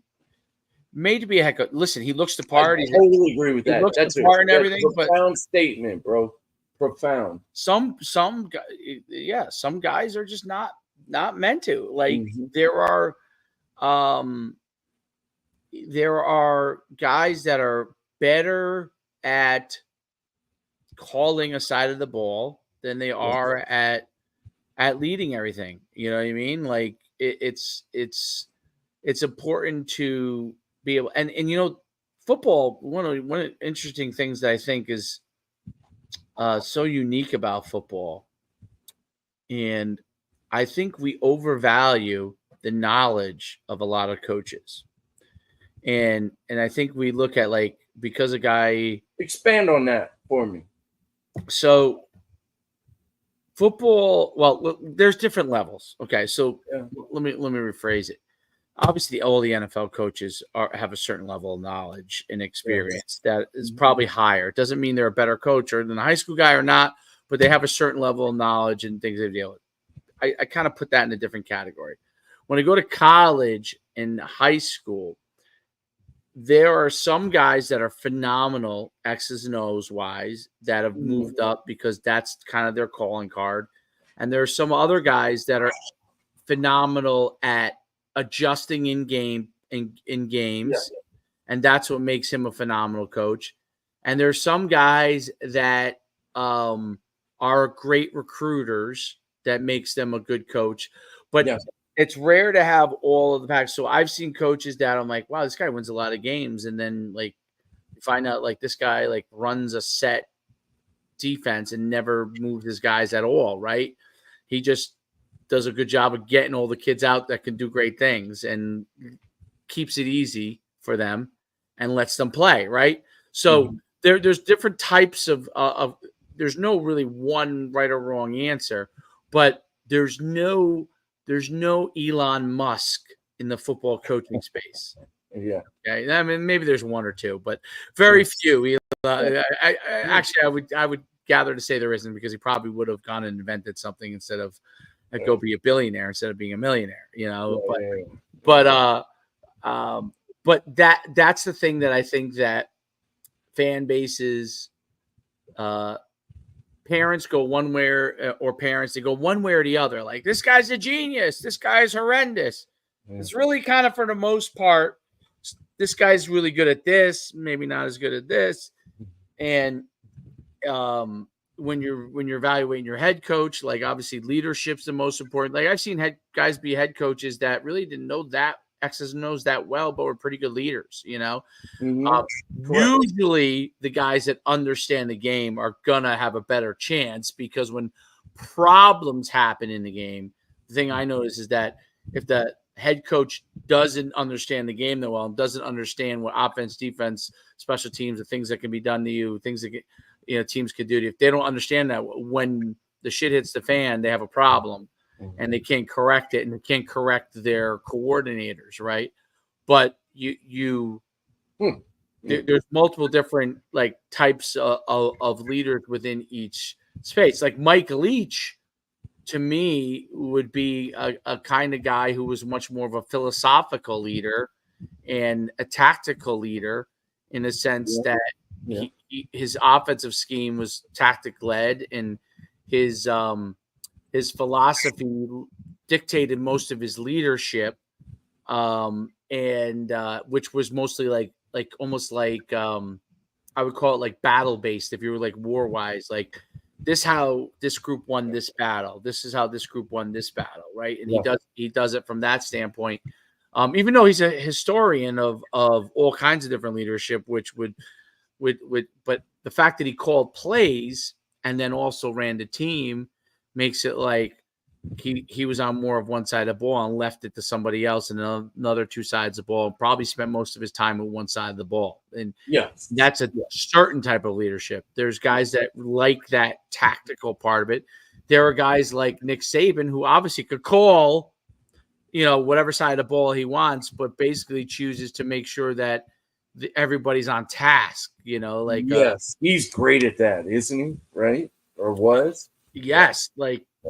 made to be a head coach. Listen, he looks the part. I totally agree with that. Looks That's the part and everything. Profound statement, bro. Profound. Some guys are just not meant to. Like there are guys that are better at calling a side of the ball than they are at leading everything. You know what I mean? Like it's important to be able and football. One of the interesting things that I think is so unique about football, and I think we overvalue the knowledge of a lot of coaches, and I think we look at because a guy expand on that for me. So football, well, there's different levels. Okay, so let me rephrase it. Obviously, all the NFL coaches have a certain level of knowledge and experience that is probably higher. It doesn't mean they're a better coach than a high school guy or not, but they have a certain level of knowledge and things they deal with. I kind of put that in a different category. When I go to college and high school, there are some guys that are phenomenal X's and O's wise that have moved up because that's kind of their calling card. And there are some other guys that are phenomenal at adjusting in games. And that's what makes him a phenomenal coach. And there's some guys that are great recruiters that makes them a good coach. But it's rare to have all of the packs. So I've seen coaches that I'm like, wow, this guy wins a lot of games. And then you find out this guy runs a set defense and never moved his guys at all. Right. He just does a good job of getting all the kids out that can do great things and keeps it easy for them and lets them play. Right. So there's different types of there's no really one right or wrong answer, but there's no Elon Musk in the football coaching space. Yeah. Okay, I mean maybe there's one or two, but very few. Actually, I would gather to say there isn't, because he probably would have gone and invented something instead of go be a billionaire instead of being a millionaire. But that's the thing that I think that fan bases, parents go one way or parents, they go one way or the other. Like, this guy's a genius. This guy's horrendous. It's really kind of, for the most part, this guy's really good at this, maybe not as good at this. And when you're evaluating your head coach, like, obviously leadership's the most important. Like, I've seen guys be head coaches that really didn't know that X's and O's that well, but were pretty good leaders, Usually the guys that understand the game are gonna have a better chance, because when problems happen in the game, the thing I notice is that if the head coach doesn't understand the game that well and doesn't understand what offense, defense, special teams, the things that can be done to you, things that teams could do to you, if they don't understand that, when the shit hits the fan, they have a problem and they can't correct it, and they can't correct their coordinators, right? But there's multiple different like types of leaders within each space. Like Mike Leach, to me, would be a kind of guy who was much more of a philosophical leader and a tactical leader, in the sense that his offensive scheme was tactic led, and his philosophy dictated most of his leadership, and which was mostly like almost like I would call it like battle based. If you were like war wise, like, this how this group won this battle. This is how this group won this battle, right? And he does it from that standpoint. Even though he's a historian of all kinds of different leadership, which would but the fact that he called plays and then also ran the team makes it like he was on more of one side of the ball and left it to somebody else, and another two sides of the ball, and probably spent most of his time with one side of the ball. And that's a certain type of leadership. There's guys that like that tactical part of it. There are guys like Nick Saban, who obviously could call, whatever side of the ball he wants, but basically chooses to make sure that everybody's on task, he's great at that, isn't he? Right? Or was? Yes.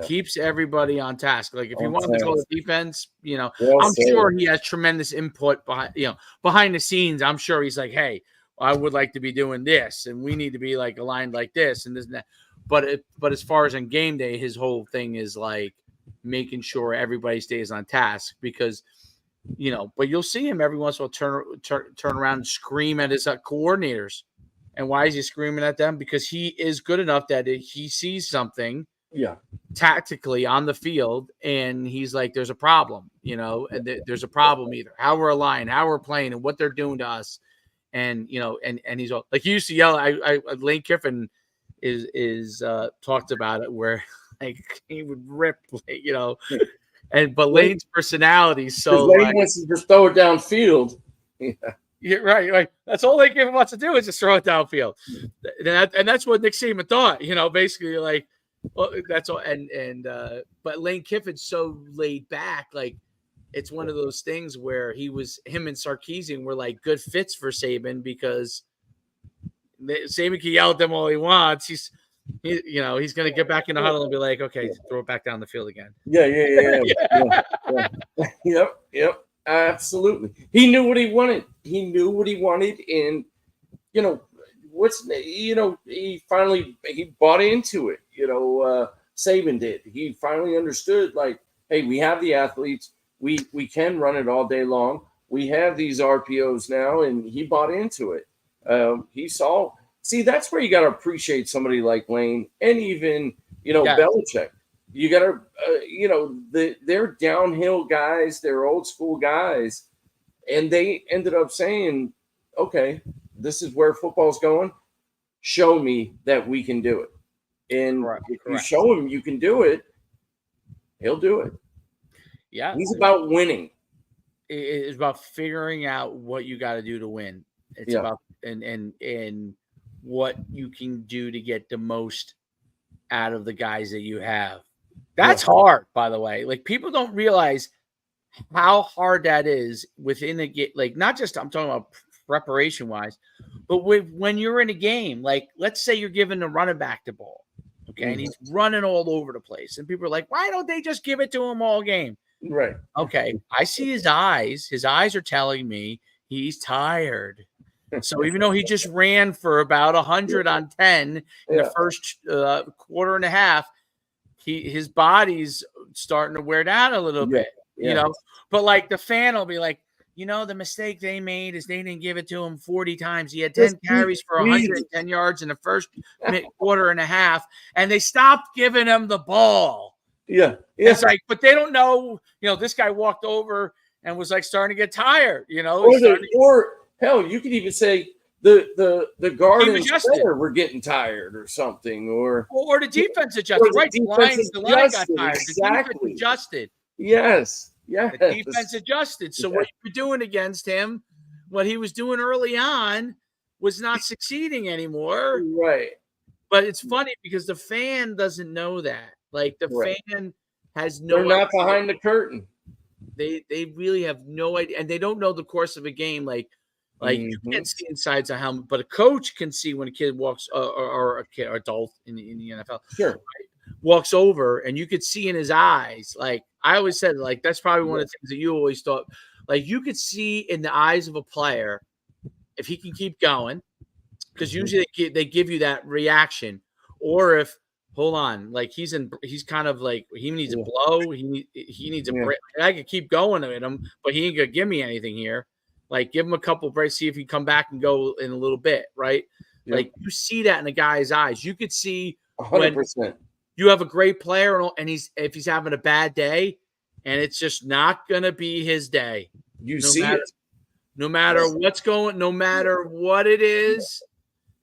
Keeps everybody on task. Like, if you want to call the defense, I'm sure he has tremendous input behind the scenes. I'm sure he's like, hey, I would like to be doing this, and we need to be like aligned like this and this and that. But as far as on game day, his whole thing is like making sure everybody stays on task, because but you'll see him every once in a while turn around and scream at his coordinators. And why is he screaming at them? Because he is good enough that he sees something tactically on the field, and he's like, there's a problem, and there's a problem either how we're aligned, how we're playing, and what they're doing to us. And and he's all like, he used to yell. I Lane Kiffin is talked about it, where like he would rip, but Lane's personality, so Lane wants to just throw it downfield. Yeah, right. Like, that's all Lane Kiffin wants to do, is just throw it downfield, and that's what Nick Saban thought. Basically, like, well, that's all. But Lane Kiffin's so laid back, like, it's one of those things where him and Sarkisian were like good fits for Saban, because Saban can yell at them all he wants. He's going to get back in the huddle and be like, okay, throw it back down the field again. Yeah. Yep. Absolutely. He knew what he wanted. And, he bought into it. Saban did. He finally understood, like, hey, we have the athletes. We can run it all day long. We have these RPOs now, and he bought into it. He saw. See, that's where you got to appreciate somebody like Lane, and even Belichick. You got to, they're downhill guys. They're old school guys, and they ended up saying, "Okay, this is where football's going. Show me that we can do it." And if you show him you can do it, he'll do it. Yeah, he's about winning. It's about figuring out what you got to do to win. It's about and what you can do to get the most out of the guys that you have. That's hard, by the way. Like, people don't realize how hard that is within a game. Like, not just I'm talking about preparation wise, but when you're in a game, like let's say you're giving the running back the ball, okay, and he's running all over the place, and people are like, why don't they just give it to him all game? Right. Okay, I see his eyes. His eyes are telling me he's tired. So even though he just ran for about 100 on 10 in the first quarter and a half, his body's starting to wear down a little bit, you know. But like the fan will be like, the mistake they made is they didn't give it to him 40 times. He had 10 carries for 110 yards in the first quarter and a half, and they stopped giving him the ball. Yeah. It's like, but they don't know, this guy walked over and was like starting to get tired, or hell, you could even say the guard and center were getting tired or something, or the defense adjusted. Right, the line got tired. Exactly. The defense adjusted. Yes. The defense adjusted. So what you're doing against him, what he was doing early on, was not succeeding anymore. Right. But it's funny because the fan doesn't know that. Like the fan has no. They're not behind the curtain. They really have no idea, and they don't know the course of a game. Like you can't see insides of helmet, but a coach can see when a kid walks or a kid, or adult in the NFL. Sure. Right, walks over, and you could see in his eyes. Like I always said, like that's probably one of the things that you always thought. Like you could see in the eyes of a player if he can keep going, because usually they give you that reaction, or if hold on, like he's kind of like he needs a blow, he needs a break. I could keep going at him, but he ain't gonna give me anything here. Like give him a couple breaks, see if he come back and go in a little bit, right? Yep. Like you see that in a guy's eyes. You could see 100%. You have a great player, and if he's having a bad day, and it's just not gonna be his day. You see it. No matter what's going, no matter what it is,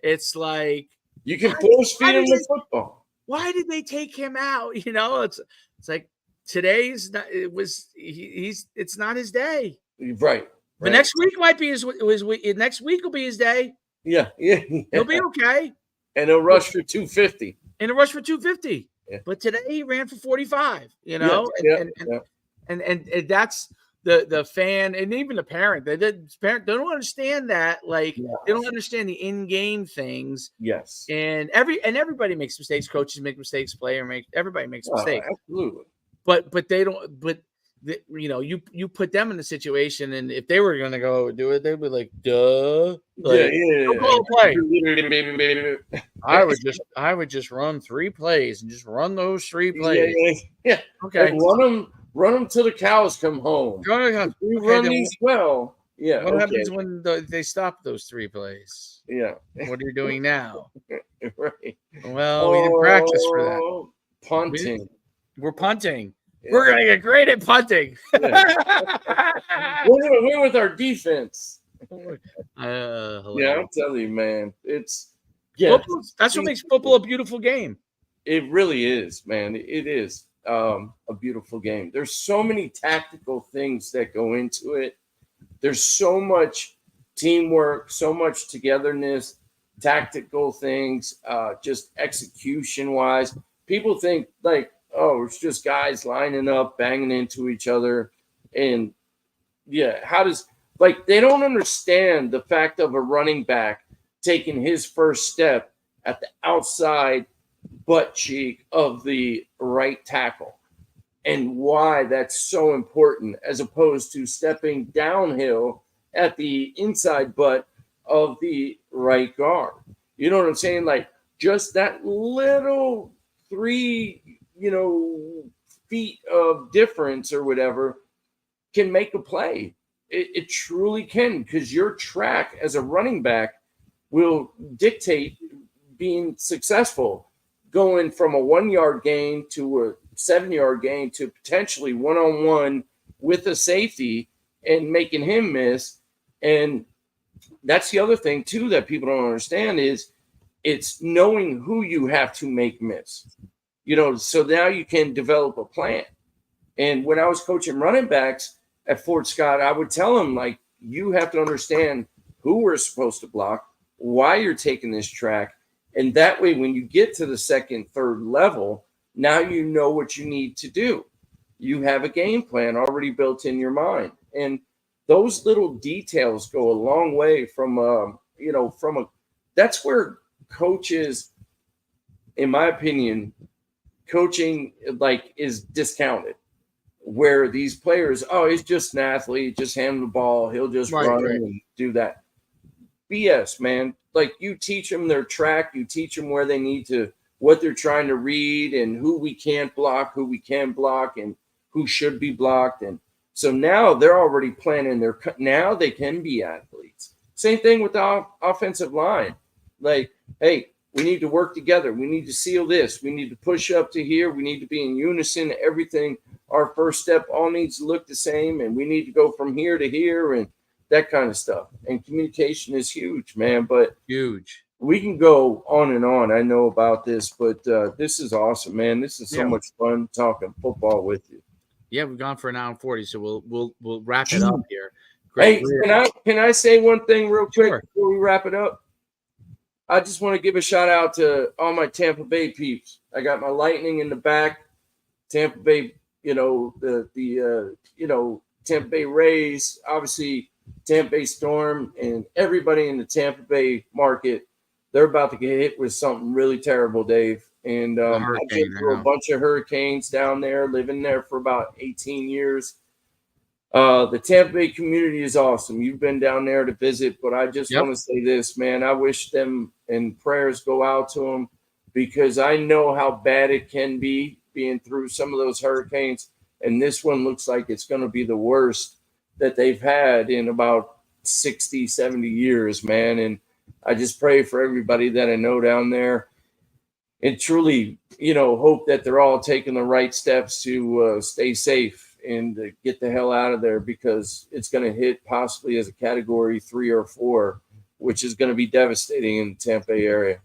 it's like you can force feed him the football. Why did they take him out? It's like today's not, it's not his day. Right. The next week might be his next week will be his day. Yeah. He'll be okay. And he'll rush for 250. But today he ran for 45, and that's the fan and even the parent. They don't understand that. Like they don't understand the in-game things. Yes. And everybody makes mistakes. Coaches make mistakes. Everybody makes mistakes. Absolutely. But they don't. But you put them in the situation, and if they were going to go do it, they'd be like, "Duh." Like, play. I would just run 3 plays and just run those 3 plays. Yeah. Okay. And run them till the cows come home. Run these well. Yeah. What happens when they stop those 3 plays? Yeah. What are you doing now? Right. Well, we didn't practice for that. Punting. We're punting. Yeah. We're going to get great at punting. Yeah. We're going to win with our defense. I'm telling you, man. That's what makes football a beautiful game. It really is, man. It is a beautiful game. There's so many tactical things that go into it. There's so much teamwork, so much togetherness, tactical things, just execution-wise. People think like, oh, it's just guys lining up, banging into each other. And, they don't understand the fact of a running back taking his first step at the outside butt cheek of the right tackle and why that's so important as opposed to stepping downhill at the inside butt of the right guard. You know what I'm saying? Like just that little 3 feet of difference or whatever can make a play. It truly can, because your track as a running back will dictate being successful, going from a 1-yard gain to a 7-yard gain to potentially one-on-one with a safety and making him miss. And that's the other thing too that people don't understand is it's knowing who you have to make miss. So now you can develop a plan. And when I was coaching running backs at Fort Scott, I would tell them, like, you have to understand who we're supposed to block, why you're taking this track. And that way, when you get to the second, third level, now you know what you need to do. you have a game plan already built in your mind. And those little details go a long way from, that's where coaches, in my opinion, coaching like is discounted. Where these players, oh, he's just an athlete, just hand him the ball, he'll just run and do that. BS, man. Like, you teach them their track, you teach them where they need to, what they're trying to read, and who we can't block, who we can block, and who should be blocked. And so now they're already planning now they can be athletes. Same thing with the offensive line. Like, hey, we need to work together. We need to seal this. We need to push up to here. We need to be in unison. Everything, our first step all needs to look the same, and we need to go from here to here and that kind of stuff. And communication is huge, man. But huge. We can go on and on. I know about this, but this is awesome, man. This is so much fun talking football with you. Yeah, we've gone for an hour and 40, so we'll wrap it up here. Great. Hey, can I say one thing real quick before we wrap it up? I just want to give a shout out to all my Tampa Bay peeps. I got my Lightning in the back, Tampa Bay, the Tampa Bay Rays, obviously Tampa Bay Storm, and everybody in the Tampa Bay market. They're about to get hit with something really terrible, Dave. And I've been through a bunch of hurricanes down there, living there for about 18 years. The Tampa Bay community is awesome. You've been down there to visit, but I just want to say this, man. I wish them, and prayers go out to them, because I know how bad it can be being through some of those hurricanes. And this one looks like it's going to be the worst that they've had in about 60, 70 years, man. And I just pray for everybody that I know down there, and truly, hope that they're all taking the right steps to stay safe and get the hell out of there, because it's going to hit possibly as a category 3 or 4, which is going to be devastating in the Tampa Bay area.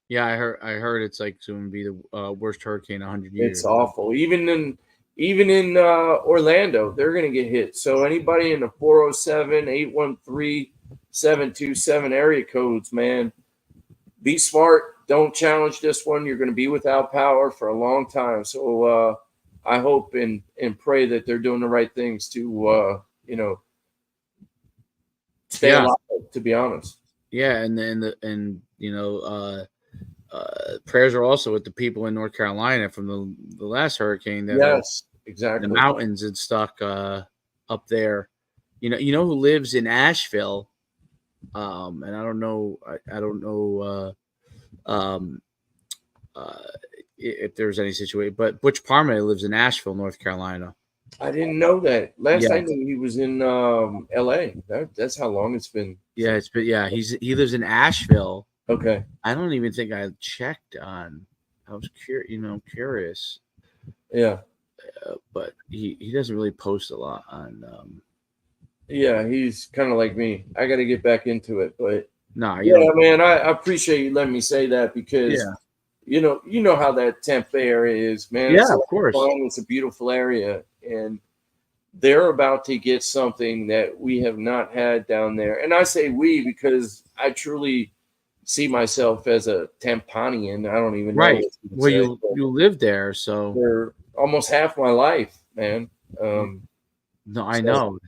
Yeah, I heard it's like going to be the worst hurricane in 100 years. It's awful. Even in Orlando, they're going to get hit. So anybody in the 407-813-727 area codes, man, be smart. Don't challenge this one. You're going to be without power for a long time. So I hope and pray that they're doing the right things to stay alive, to be honest. Yeah, and prayers are also with the people in North Carolina from the last hurricane. Exactly. The mountains had stuck up there. You know who lives in Asheville, and I don't know if there's any situation, but Butch Parma lives in Asheville, North Carolina. I didn't know that. Last I knew he was in L.A. That's how long it's been. Yeah, he lives in Asheville. Okay. I don't even think I checked on. I was curious. Yeah. But he doesn't really post a lot on. Yeah, he's kind of like me. I got to get back into it, but man, I appreciate you letting me say that, because you know how that Tampa Bay area is, man. Yeah, of course. It's a beautiful area, and they're about to get something that we have not had down there. And I say we because I truly see myself as a Tampanian. I don't even know. Right. Well, you live there, so for almost half my life, man. No, I know.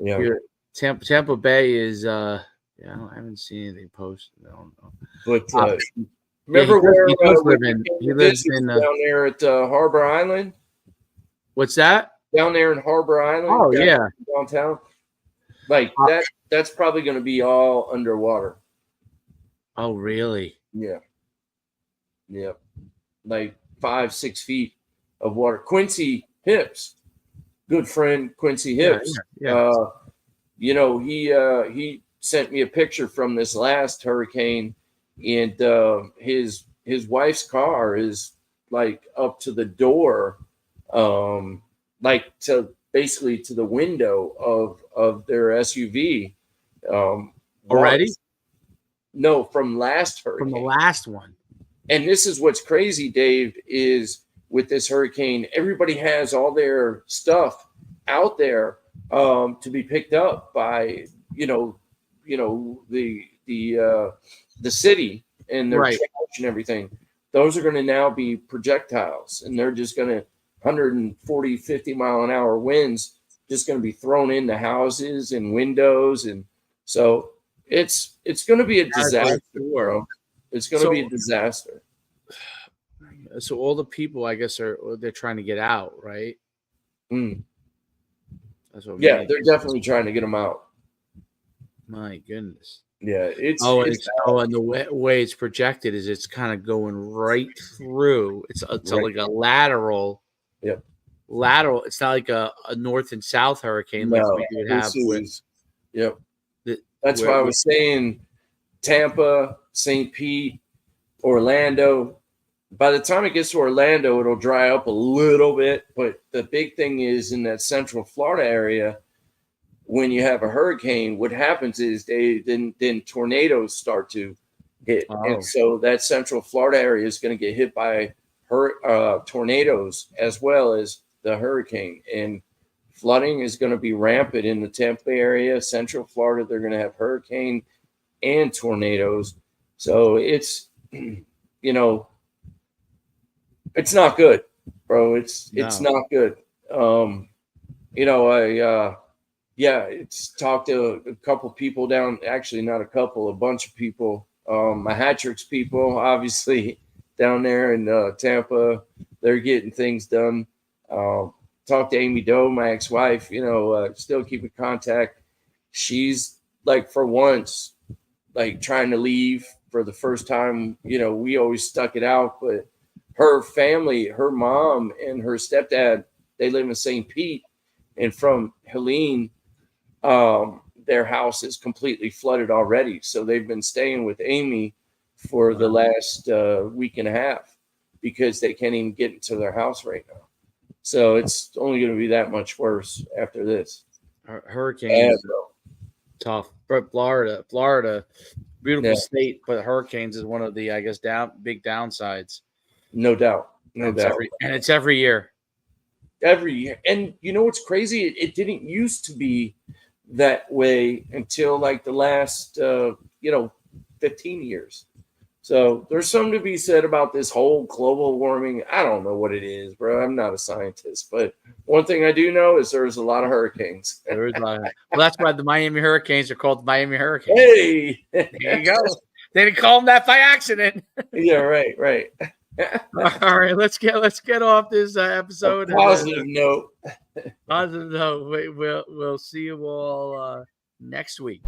Yeah. Tampa Bay is I haven't seen anything posted. I don't know. But remember where he lives in down there at Harbor Island? What's that? Down there in Harbor Island. Oh, yeah. Downtown. Like that's probably going to be all underwater. Oh, really? Yeah. Yeah. Like 5-6 feet of water. Quincy Hips, good friend Quincy Hips. Yeah. He sent me a picture from this last hurricane, and his wife's car is like up to the door, like to basically to the window of their SUV. Already? No, from last hurricane. From the last one. And this is what's crazy, Dave, is with this hurricane, everybody has all their stuff out there to be picked up by the city and their trash and everything. Those are going to now be projectiles, and they're just going to 140, 50 mile an hour winds just going to be thrown into houses and windows. And so it's going to be a disaster, bro. It's going to be a disaster. So all the people, I guess, they're trying to get out, right? That's what they're definitely trying to get them out. My goodness. Yeah, and the way it's projected is it's kind of going right through. It's like a lateral. Yep. Lateral. It's not like a north and south hurricane like we would have. That's why I was saying Tampa, St. Pete, Orlando. By the time it gets to Orlando, it'll dry up a little bit. But the big thing is in that Central Florida area, when you have a hurricane, what happens is then tornadoes start to hit. And so that Central Florida area is going to get hit by tornadoes as well as the hurricane. And flooding is going to be rampant in the Tampa area. Central Florida, they're going to have hurricane and tornadoes. So it's, it's not good, bro. It's not good. It's talked to a couple people down, actually not a couple, a bunch of people. My Hatrix people, obviously, down there in Tampa, they're getting things done. Talked to Amy Doe, my ex-wife, still keep in contact. She's like, for once, like trying to leave for the first time. We always stuck it out, but her family, her mom and her stepdad, they live in St. Pete, and from Helene, their house is completely flooded already. So they've been staying with Amy for the last week and a half because they can't even get into their house right now. So it's only going to be that much worse after this. Hurricanes, tough. But Florida, beautiful state, but hurricanes is one of the, I guess, big downsides. No doubt. And it's every year. Every year. And you know what's crazy? It didn't used to be that way until like the last 15 years. So there's something to be said about this whole global warming. I don't know what it is, bro. I'm not a scientist, but one thing I do know is there's a lot of hurricanes. There is a lot. Well, that's why the Miami Hurricanes are called the Miami Hurricanes. Hey, there you go. They didn't call them that by accident. Yeah, right. All right, let's get off this episode. Positive note. Positive note. We'll see you all next week.